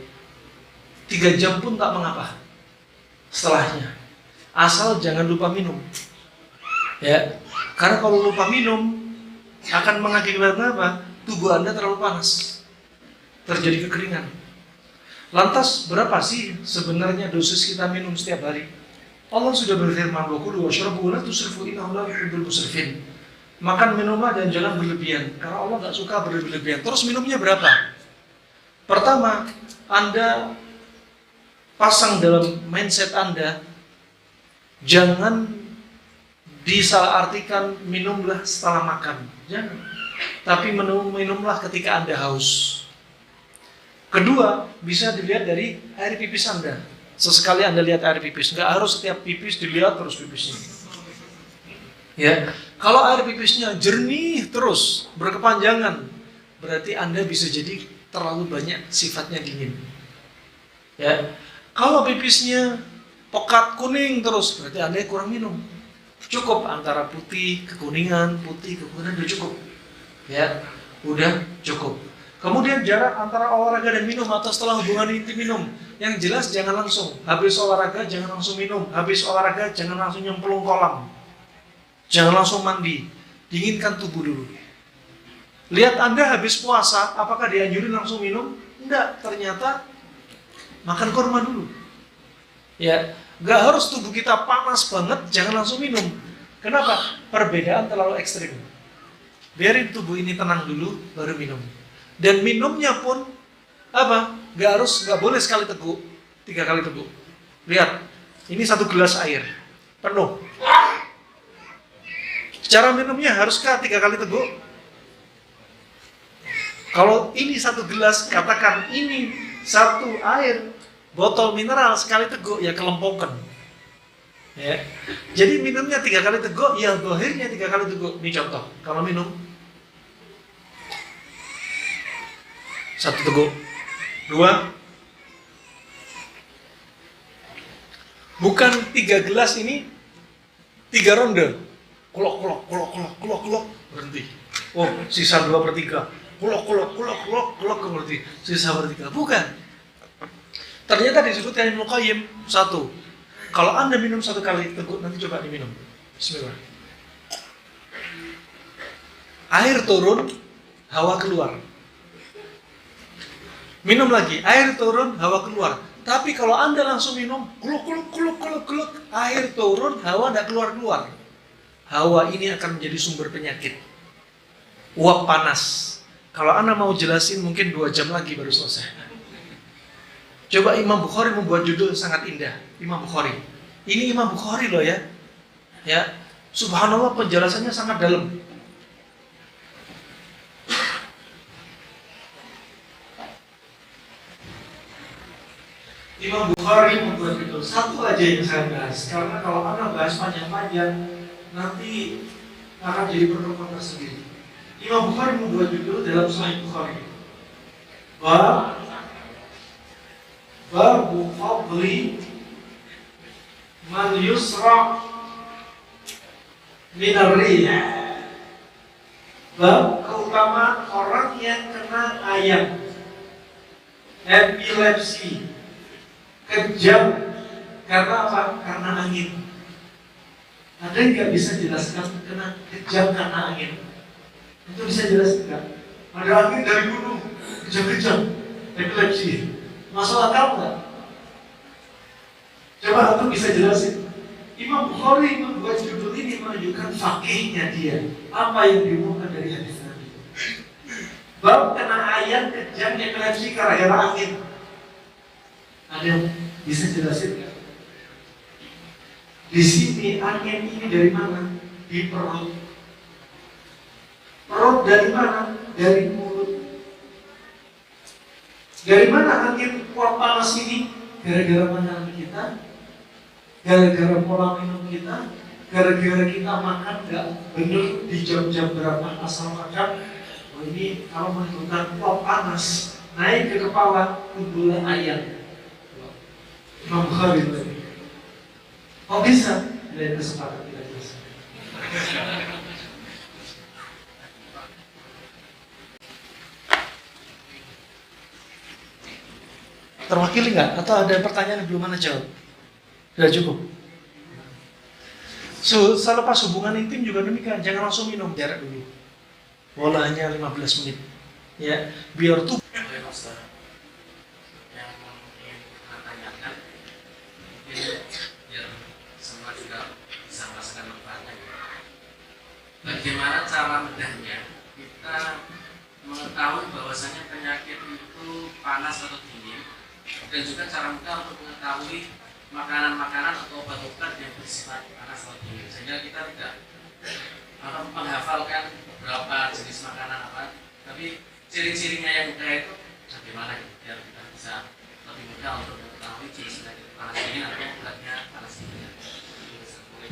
[SPEAKER 1] 3 jam pun tak mengapa setelahnya, asal jangan lupa minum. Ya, karena kalau lupa minum akan mengakibatkan apa? Tubuh Anda terlalu panas, terjadi kekeringan. Lantas berapa sih sebenarnya dosis kita minum setiap hari? Allah sudah berfirman, "Wa kulu washrabu wa la tusrifu innahu la yuhibbul musrifin." Makan minumlah dan jangan berlebihan, karena Allah nggak suka berlebihan. Terus minumnya berapa? Pertama, Anda pasang dalam mindset Anda, jangan disalahartikan minumlah setelah makan, jangan. Tapi minumlah ketika Anda haus. Kedua, bisa dilihat dari air pipis Anda. Sesekali Anda lihat air pipis, nggak harus setiap pipis dilihat terus pipisnya. Ya, kalau air pipisnya jernih terus berkepanjangan, berarti Anda bisa jadi terlalu banyak sifatnya dingin. Ya, kalau pipisnya pekat kuning terus, berarti Anda kurang minum. Cukup antara putih ke kuningan udah cukup. Ya, udah cukup. Kemudian jarak antara olahraga dan minum atau setelah hubungan intim minum. Yang jelas jangan langsung. Habis olahraga jangan langsung minum. Habis olahraga jangan langsung nyemplung kolam. Jangan langsung mandi. Dinginkan tubuh dulu. Lihat Anda habis puasa, apakah dianjurin langsung minum? Enggak, ternyata makan kurma dulu. Ya, enggak harus tubuh kita panas banget, jangan langsung minum. Kenapa? Perbedaan terlalu ekstrim. Biarin tubuh ini tenang dulu, baru minum. Dan minumnya pun apa? Nggak boleh sekali teguk, 3 kali teguk. Lihat, ini 1 gelas air penuh. Cara minumnya haruskah 3 kali teguk? Kalau ini 1 gelas, katakan ini 1 air botol mineral sekali teguk, ya kelempongkan. Ya. Jadi minumnya 3 kali teguk, ya dohirnya 3 kali teguk. Ini contoh, kalau minum 1 teguk, 2, bukan 3 gelas ini 3 ronde, kulok, berhenti. Oh, sisa 2/3, kulok, berhenti, sisa 1/3. Bukan. Ternyata disebutkan Ibnu Qayyim 1. Kalau Anda minum 1 kali teguk, nanti coba diminum. Bismillah. Air turun, hawa keluar. Minum lagi, air turun, hawa keluar. Tapi kalau Anda langsung minum, kuluk, air turun, hawa tidak keluar. Hawa ini akan menjadi sumber penyakit. Uap panas. Kalau Anda mau jelasin, mungkin 2 jam lagi baru selesai. Coba Imam Bukhari membuat judul sangat indah. Imam Bukhari. Ini Imam Bukhari loh ya. Ya, subhanallah penjelasannya sangat dalam. Imam Bukhari membuat judul, satu aja yang saya bahas, karena kalau Anda bahas panjang-panjang nanti akan jadi pertemuan tersendiri. Imam Bukhari membuat judul dalam Sahih Bukhari, Babu Fadli Man Yusra Minar Rih. Bab keutamaan orang yang kena ayam, epilepsi, kejam, karena apa? Karena angin. Ada yang nggak bisa jelaskan kena kejam karena angin? Itu bisa jelaskan nggak? Ada angin dari gunung, kejam-kejam, epilepsi. Masuk akal nggak? Coba aku bisa jelasin. Imam Bukhari membuat judul ini menunjukkan fakihnya dia. Apa yang diumumkan dari hadis Nabi? Bab kena ayam, kejam, epilepsi gara-gara angin. Ada yang bisa jelasin nggak? Di sini angin ini dari mana? Di perut. Perut dari mana? Dari mulut. Dari mana angin uap panas ini? Gara-gara makanan kita, gara-gara pola minum kita, gara-gara kita makan nggak bener di jam-jam berapa asal makan. Oh ini kalau menentukan uap panas naik ke kepala, timbullah ayam. Imam Bukhari tadi. Oh bisa? Dari kesempatan tidak bisa. Terwakili nggak? Atau ada pertanyaan yang belum Anda jawab? Sudah cukup. Selepas hubungan intim juga demikian, jangan langsung minum, jarak dulu. Walau hanya 15 menit. Ya, biar tubuh.
[SPEAKER 3] Oleh Ustaz, yang ingin kita tanyakan, mungkin biar semua juga bisa merasakan manfaatnya. Bagaimana cara mudahnya kita mengetahui bahwasanya penyakit itu panas atau dingin, dan juga cara mudah untuk mengetahui makanan-makanan atau obat-obat yang bersifat panas atau dingin, sehingga kita tidak menghafalkan beberapa jenis makanan apa, tapi ciri-cirinya yang mudah itu bagaimana gitu, biar kita bisa lebih mudah untuk mengetahui jenis penyakit panas dingin atau obatnya panas dingin.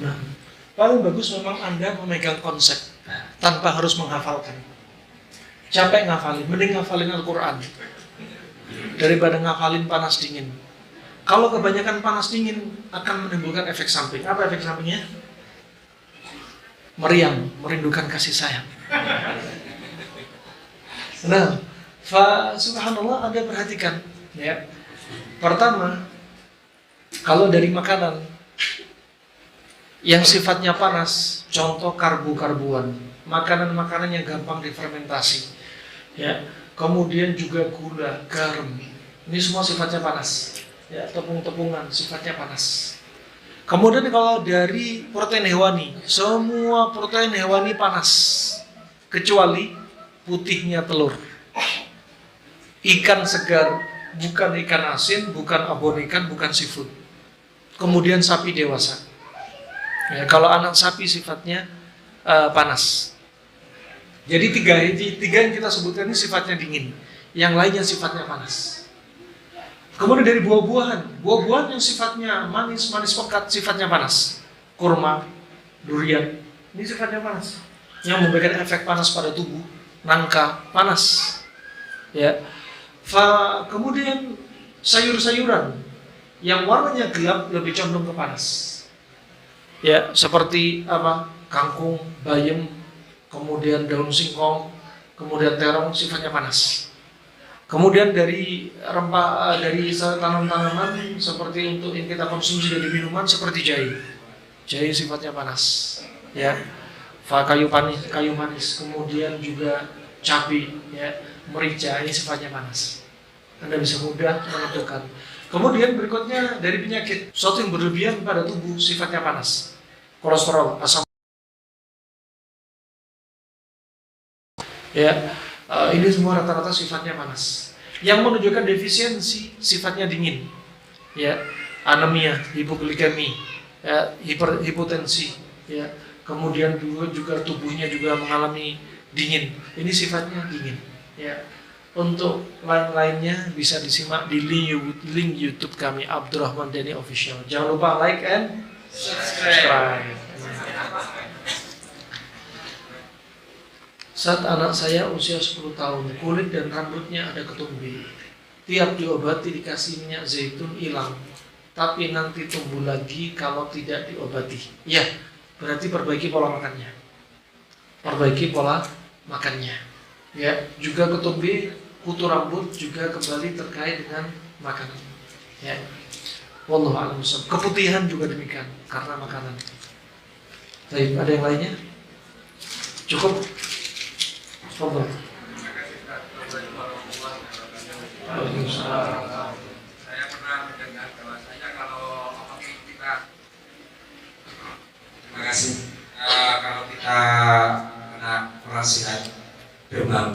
[SPEAKER 1] Nah, paling bagus memang Anda memegang konsep tanpa harus menghafalkan. Capek ngafalin, mending ngafalin Al-Quran daripada ngafalin panas dingin. Kalau kebanyakan panas dingin akan menimbulkan efek samping. Apa efek sampingnya? Meriang, merindukan kasih sayang. Nah, subhanallah, Anda perhatikan ya. Pertama, kalau dari makanan yang sifatnya panas, contoh karbo-karbuan, makanan-makanan yang gampang difermentasi, ya. Kemudian juga gula, garam, ini semua sifatnya panas, ya. Tepung-tepungan sifatnya panas. Kemudian kalau dari protein hewani, semua protein hewani panas, kecuali putihnya telur. Ikan segar, bukan ikan asin, bukan abon ikan, bukan seafood. Kemudian sapi dewasa. Ya, kalau anak sapi sifatnya panas. Jadi tiga yang kita sebutkan ini sifatnya dingin, yang lainnya sifatnya panas. Kemudian dari buah-buahan yang sifatnya manis pekat sifatnya panas. Kurma, durian, ini sifatnya panas, yang memberikan efek panas pada tubuh. Nangka panas, ya. Kemudian sayur-sayuran yang warnanya gelap lebih condong ke panas. Ya, seperti apa? Kangkung, bayam, kemudian daun singkong, kemudian terong sifatnya panas. Kemudian dari rempah, dari tanaman-tanaman seperti untuk yang kita konsumsi dari minuman seperti jahe. Jahe sifatnya panas, ya. Kayu manis, kemudian juga cabai, ya, merica, ini sifatnya panas. Anda bisa mudah menentukan. Kemudian berikutnya dari penyakit, sesuatu yang berlebihan pada tubuh sifatnya panas. Kolesterol, asam, ya, ini semua rata-rata sifatnya panas. Yang menunjukkan defisiensi sifatnya dingin, ya, anemia, hipoglikemi, ya, hipotensi, ya. Kemudian juga tubuhnya juga mengalami dingin. Ini sifatnya dingin, ya. Untuk lain-lainnya bisa disimak di link YouTube kami, Abdurrahman Denny Official. Jangan lupa like and subscribe. Saat anak saya usia 10 tahun, kulit dan rambutnya ada ketumbi. Tiap diobati dikasih minyak zaitun hilang, tapi nanti tumbuh lagi kalau tidak diobati. Ya, berarti perbaiki pola makannya. Ya, juga ketumbi, kutu rambut juga kembali terkait dengan makanan. Ya. Wallahu a'lam bishawab. Keputihan juga demikian karena makanan. Baik, ada yang lainnya? Cukup? Fadhal.
[SPEAKER 4] Saya pernah mendengar bahwasanya kalau kita, terima kasih, kalau kita kena perasihan demam,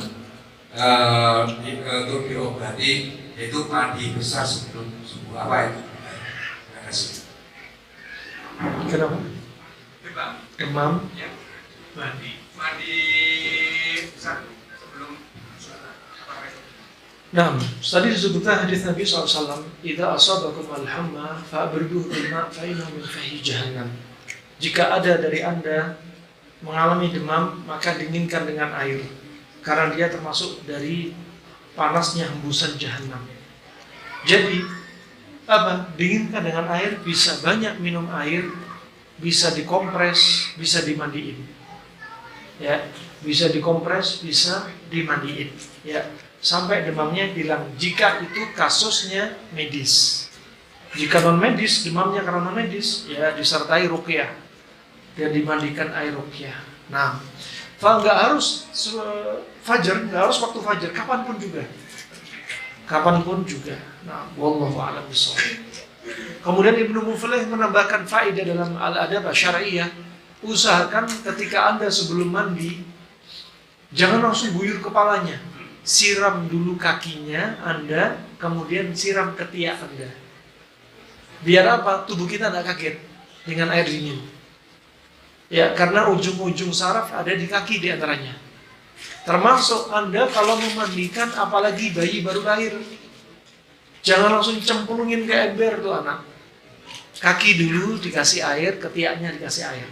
[SPEAKER 4] untuk diobati itu mandi besar sebelum subuh. Apa itu? Terima kasih.
[SPEAKER 1] Kenapa? Demam?
[SPEAKER 4] Ya. Mandi besar sebelum sholat. Apa itu?
[SPEAKER 1] Nah, tadi disebutkan hadis Nabi SAW, "Idza asabakum al-hamma fa'briduhu bil-ma' fa innahu min fahi jahannam." Jika ada dari Anda mengalami demam, maka dinginkan dengan air, karena dia termasuk dari panasnya hembusan jahanam. Jadi, dinginkan dengan air, bisa banyak minum air, bisa dikompres, bisa dimandiin. Ya, bisa dikompres, bisa dimandiin. Ya. sampai demamnya hilang. Jika itu kasusnya medis. Jika non medis, demamnya karena non medis, ya disertai ruqyah dan dimandikan air ruqyah. Nah, nggak harus fajar, nggak harus waktu fajar, kapanpun juga. Nah, wallahu a'lam bishawab. Kemudian Ibnu Muflih menambahkan faedah dalam al-adab syar'iyyah, usahakan ketika Anda sebelum mandi jangan langsung guyur kepalanya. Siram dulu kakinya Anda, kemudian siram ketiak Anda. Biar apa? Tubuh kita tidak kaget dengan air dingin. Ya, karena ujung-ujung saraf ada di kaki di antaranya. Termasuk Anda kalau memandikan apalagi bayi baru lahir, jangan langsung cemplungin ke ember tuh anak. Kaki dulu dikasih air, ketiaknya dikasih air.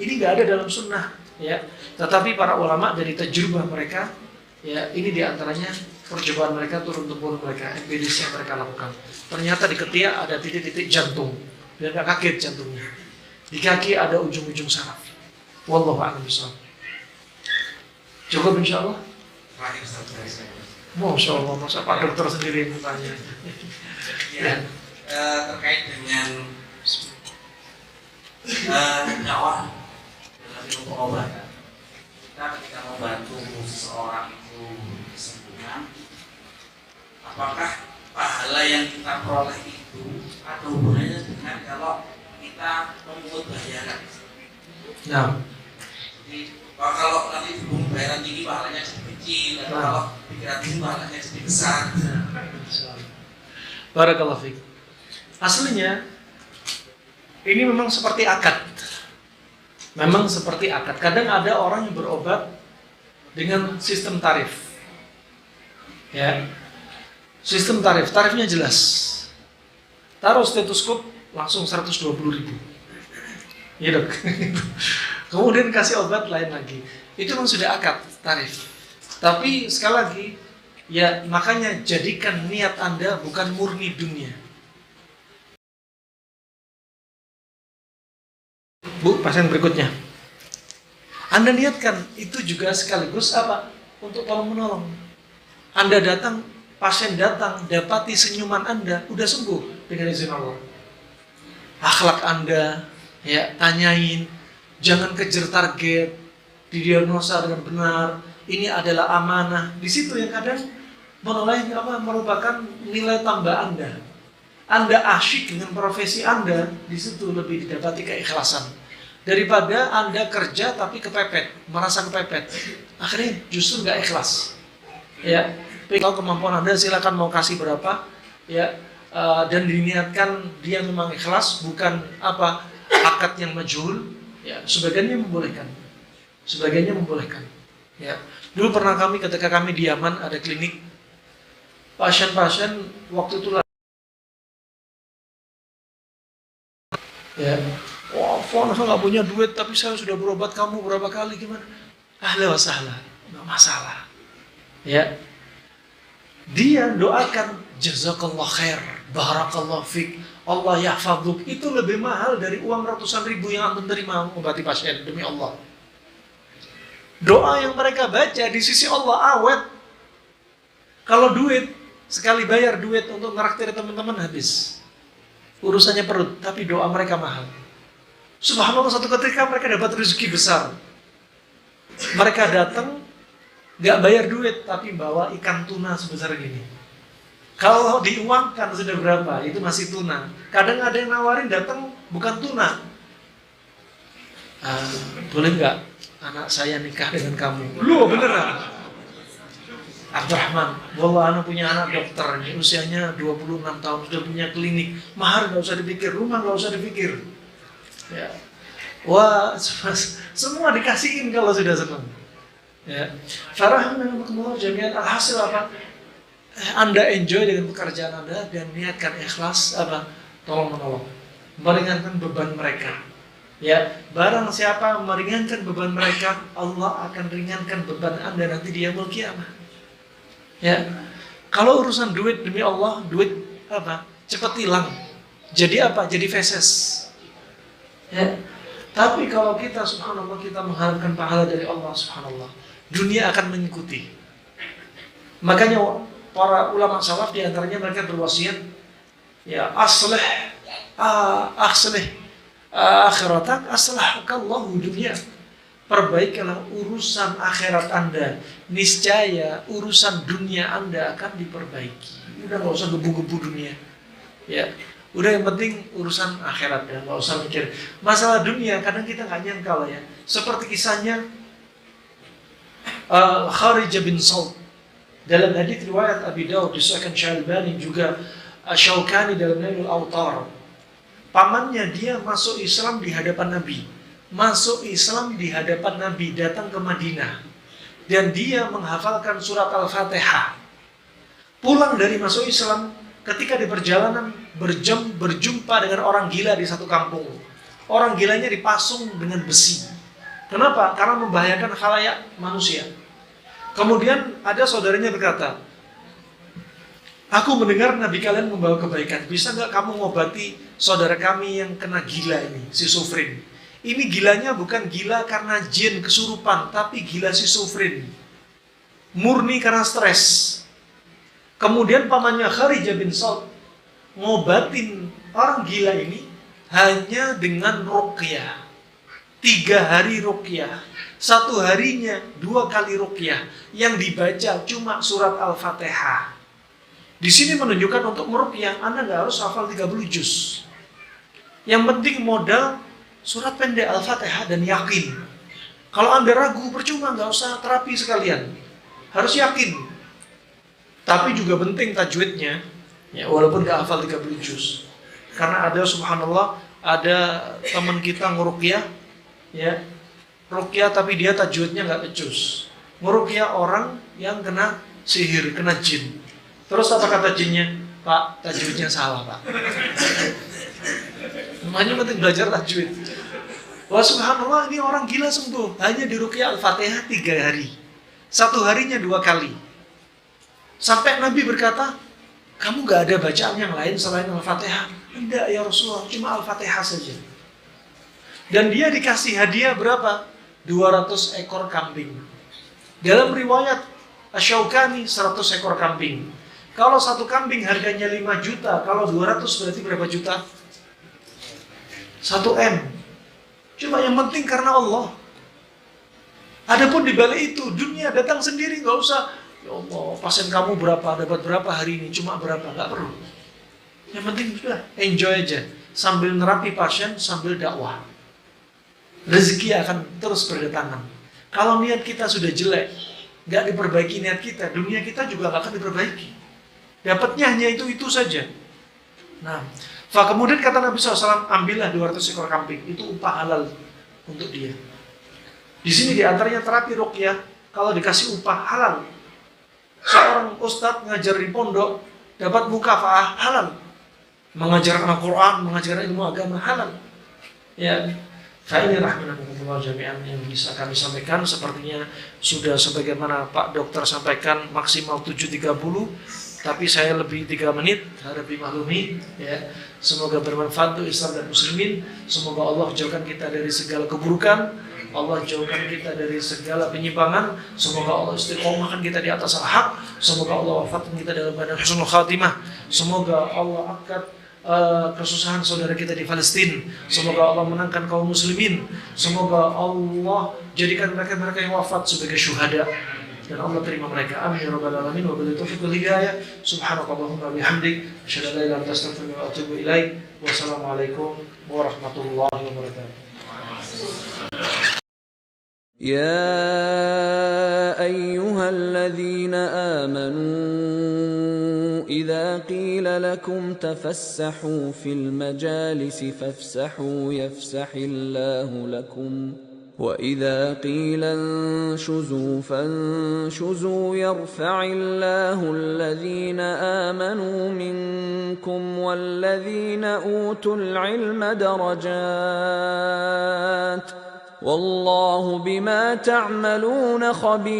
[SPEAKER 1] Ini nggak ada dalam sunnah, ya. Tetapi para ulama dari tajrubah mereka, ya, ini diantaranya percobaan mereka, turun-temurun mereka, empiris yang mereka lakukan. Ternyata di ketiak ada titik-titik jantung, biar nggak kaget jantungnya. Di kaki ada ujung-ujung saraf. Wallahu a'lam bishawab. Cukup insyaallah.
[SPEAKER 4] Terakhir satu dari saya.
[SPEAKER 1] Masya Allah, masa Pak Dokter sendiri yang bertanya.
[SPEAKER 4] Ya, terkait dengan dakwah dalam ilmu pengobatan. Kita ketika membantu seseorang itu kesembuhan, apakah pahala yang kita peroleh itu ada hubungannya dengan kalau kita memungut bayaran?
[SPEAKER 1] Nah,
[SPEAKER 4] Jadi kalau nanti hubungan bayaran tinggi pahalanya jadi kecil, atau kalau pikiran tinggi pahalanya jadi besar.
[SPEAKER 1] Barakallahu fiik. Aslinya ini memang seperti akad. Kadang ada orang yang berobat dengan sistem tarif. Ya. Sistem tarifnya jelas. Taruh stetoskop langsung 120.000. Ya, Dok. Kemudian kasih obat lain lagi. Itu memang sudah akad tarif. Tapi sekali lagi, ya makanya jadikan niat Anda bukan murni dunia. Bu, pasien berikutnya. Anda niatkan itu juga sekaligus apa? Untuk tolong menolong. Anda datang, pasien datang, dapati senyuman Anda, udah sembuh dengan izin Allah. Akhlak Anda, ya tanyain, jangan kejar target, didiagnosa dengan benar. Ini adalah amanah. Di situ yang kadang merupakan nilai tambah Anda. Anda asyik dengan profesi Anda, di situ lebih didapati keikhlasan. Daripada Anda kerja tapi kepepet, merasa kepepet, akhirnya justru nggak ikhlas. Ya, kalau kemampuan Anda silakan mau kasih berapa, ya, dan diniatkan dia memang ikhlas, bukan akad yang majhul. Ya, sebagiannya membolehkan. Ya, dulu pernah ketika kami di Yaman ada klinik, pasien-pasien waktu itu ya, wah, saya nggak punya duit tapi saya sudah berobat kamu berapa kali, gimana? Ahlan wa sahlan, nggak masalah. Ya, dia doakan jazakallah khair, barakallah fik, Allah yahfadzuk, itu lebih mahal dari uang ratusan ribu yang antum terima mengobati pasien, demi Allah. Doa yang mereka baca di sisi Allah awet. Kalau duit, sekali bayar duit untuk ngeraktir teman-teman habis. Urusannya perut, tapi doa mereka mahal. Subhanallah, satu ketika mereka dapat rezeki besar. Mereka datang, gak bayar duit, tapi bawa ikan tuna sebesar gini. Kalau diuangkan sudah berapa, itu masih tuna. Kadang ada yang nawarin datang bukan tuna. Boleh gak anak saya nikah dengan kamu? Loh, beneran? Abdurrahman, wallah anak punya anak dokter ini, usianya 26 tahun, sudah punya klinik. Mahar gak usah dipikir, rumah gak usah dipikir. Ya. Wah, semua dikasihin kalau sudah senang. Ya. Farahmanakumullah jami'an, alhasil apa? Anda enjoy dengan pekerjaan Anda dan niatkan ikhlas tolong menolong, meringankan beban mereka. Ya, barang siapa meringankan beban mereka, Allah akan ringankan beban Anda nanti di yaumul qiyamah. Ya, kalau urusan duit, demi Allah, duit cepat hilang. Jadi Jadi feses. Ya, tapi kalau kita subhanallah kita mengharapkan pahala dari Allah subhanallah, dunia akan mengikuti. Makanya para ulama salaf di antaranya mereka berwasiat, ya aslih akhiratak aslahakallahu dunya. Perbaikilah urusan akhirat Anda, niscaya urusan dunia Anda akan diperbaiki. Udah nggak usah gebu-gebu dunia, ya. Udah yang penting urusan akhirat ya, nggak usah mikir masalah dunia. Kadang kita nggak nyangka lah ya. Seperti kisahnya Kharijah bin Salt dalam hadits riwayat Abi Daud disahkan Syalbani juga Syaukani dalam Nailul Autar. Pamannya dia masuk Islam di hadapan Nabi. Masuk Islam di hadapan Nabi, datang ke Madinah. Dan dia menghafalkan surat Al-Fatihah. Pulang dari masuk Islam, ketika di perjalanan berjumpa dengan orang gila di satu kampung. Orang gilanya dipasung dengan besi. Kenapa? Karena membahayakan khalayak manusia. Kemudian ada saudaranya berkata, aku mendengar Nabi kalian membawa kebaikan. Bisa nggak kamu ngobati saudara kami yang kena gila ini, si Sufrin? Ini gilanya bukan gila karena jin kesurupan, tapi gila schizofren. Murni karena stres. Kemudian pamannya Kharijah bin Salt ngobatin orang gila ini hanya dengan ruqyah. 3 hari ruqyah. 1 harinya 2 kali ruqyah. Yang dibaca cuma surat Al-Fatihah. Di sini menunjukkan untuk meruqyah Anda nggak harus hafal 30 juz. Yang penting modal surat pendek Al-Fatihah dan yakin. Kalau Anda ragu, percuma, nggak usah terapi sekalian. Harus yakin. Tapi juga penting tajwidnya, ya, walaupun nggak hafal 30 juz. Karena ada subhanallah, ada teman kita nguruqyah, ya, ruqyah tapi dia tajwidnya nggak becus. Nguruqyah orang yang kena sihir, kena jin. Terus apa kata jinnya? Pak, tajwidnya salah, Pak. Namanya penting belajar tajwid. Wah subhanallah, ini orang gila sembuh. Hanya di ruqyah Al-Fatihah 3 hari. 1 harinya 2 kali. Sampai Nabi berkata, kamu gak ada bacaan yang lain selain Al-Fatihah? Tidak ya Rasulullah, cuma Al-Fatihah saja. Dan dia dikasih hadiah berapa? 200 ekor kambing. Dalam riwayat Asy-Syaukani 100 ekor kambing. Kalau 1 kambing harganya 5 juta, kalau 200 berarti berapa juta? 1 M. Cuma yang penting karena Allah. Adapun di balik itu, dunia datang sendiri, nggak usah. Ya Allah, pasien kamu berapa, dapat berapa hari ini, cuma berapa, nggak perlu. Yang penting sudah enjoy aja, sambil nerapi pasien, sambil dakwah. Rezeki akan terus berdatangan. Kalau niat kita sudah jelek, nggak diperbaiki niat kita, dunia kita juga nggak akan diperbaiki. Dapatnya hanya itu saja. Nah, kemudian kata Nabi SAW, ambillah 200 ekor kambing, itu upah halal untuk dia. Di sini diantaranya terapi ruqyah, kalau dikasih upah halal. Seorang ustadz ngajar di pondok, dapat mukafa'ah halal. Mengajarkan Al-Quran, mengajarkan ilmu agama halal. Ya, ini rahmatullah jami'an yang bisa kami sampaikan. Sepertinya sudah sebagaimana Pak Dokter sampaikan, maksimal 7.30. Tapi saya lebih 3 menit, harap dimaklumi ya. Semoga bermanfaat untuk Islam dan Muslimin. Semoga Allah jauhkan kita dari segala keburukan, Allah jauhkan kita dari segala penyimpangan. Semoga Allah istiqomahkan kita di atas al-haq. Semoga Allah wafatkan kita dalam badan husnul khatimah. Semoga Allah angkat kesusahan saudara kita di Palestina. Semoga Allah menangkan kaum muslimin. Semoga Allah jadikan mereka yang wafat sebagai syuhada, dan Allah terima mereka. Amin ya rabbal alamin. Wa billahi taufiq wal hidayah. Subhanakallahumma bihamdik, asyhadu an la ilaha illa anta astaghfiruka wa atubu ilaik. Wassalamualaikum warahmatullahi wabarakatuh.
[SPEAKER 5] يا أيها الذين آمنوا إذا قيل لكم تفسحوا في المجالس فافسحوا يفسح الله لكم وإذا قيل انشزوا فانشزوا يرفع الله الذين آمنوا منكم والذين أوتوا العلم درجات والله بما تعملون خبير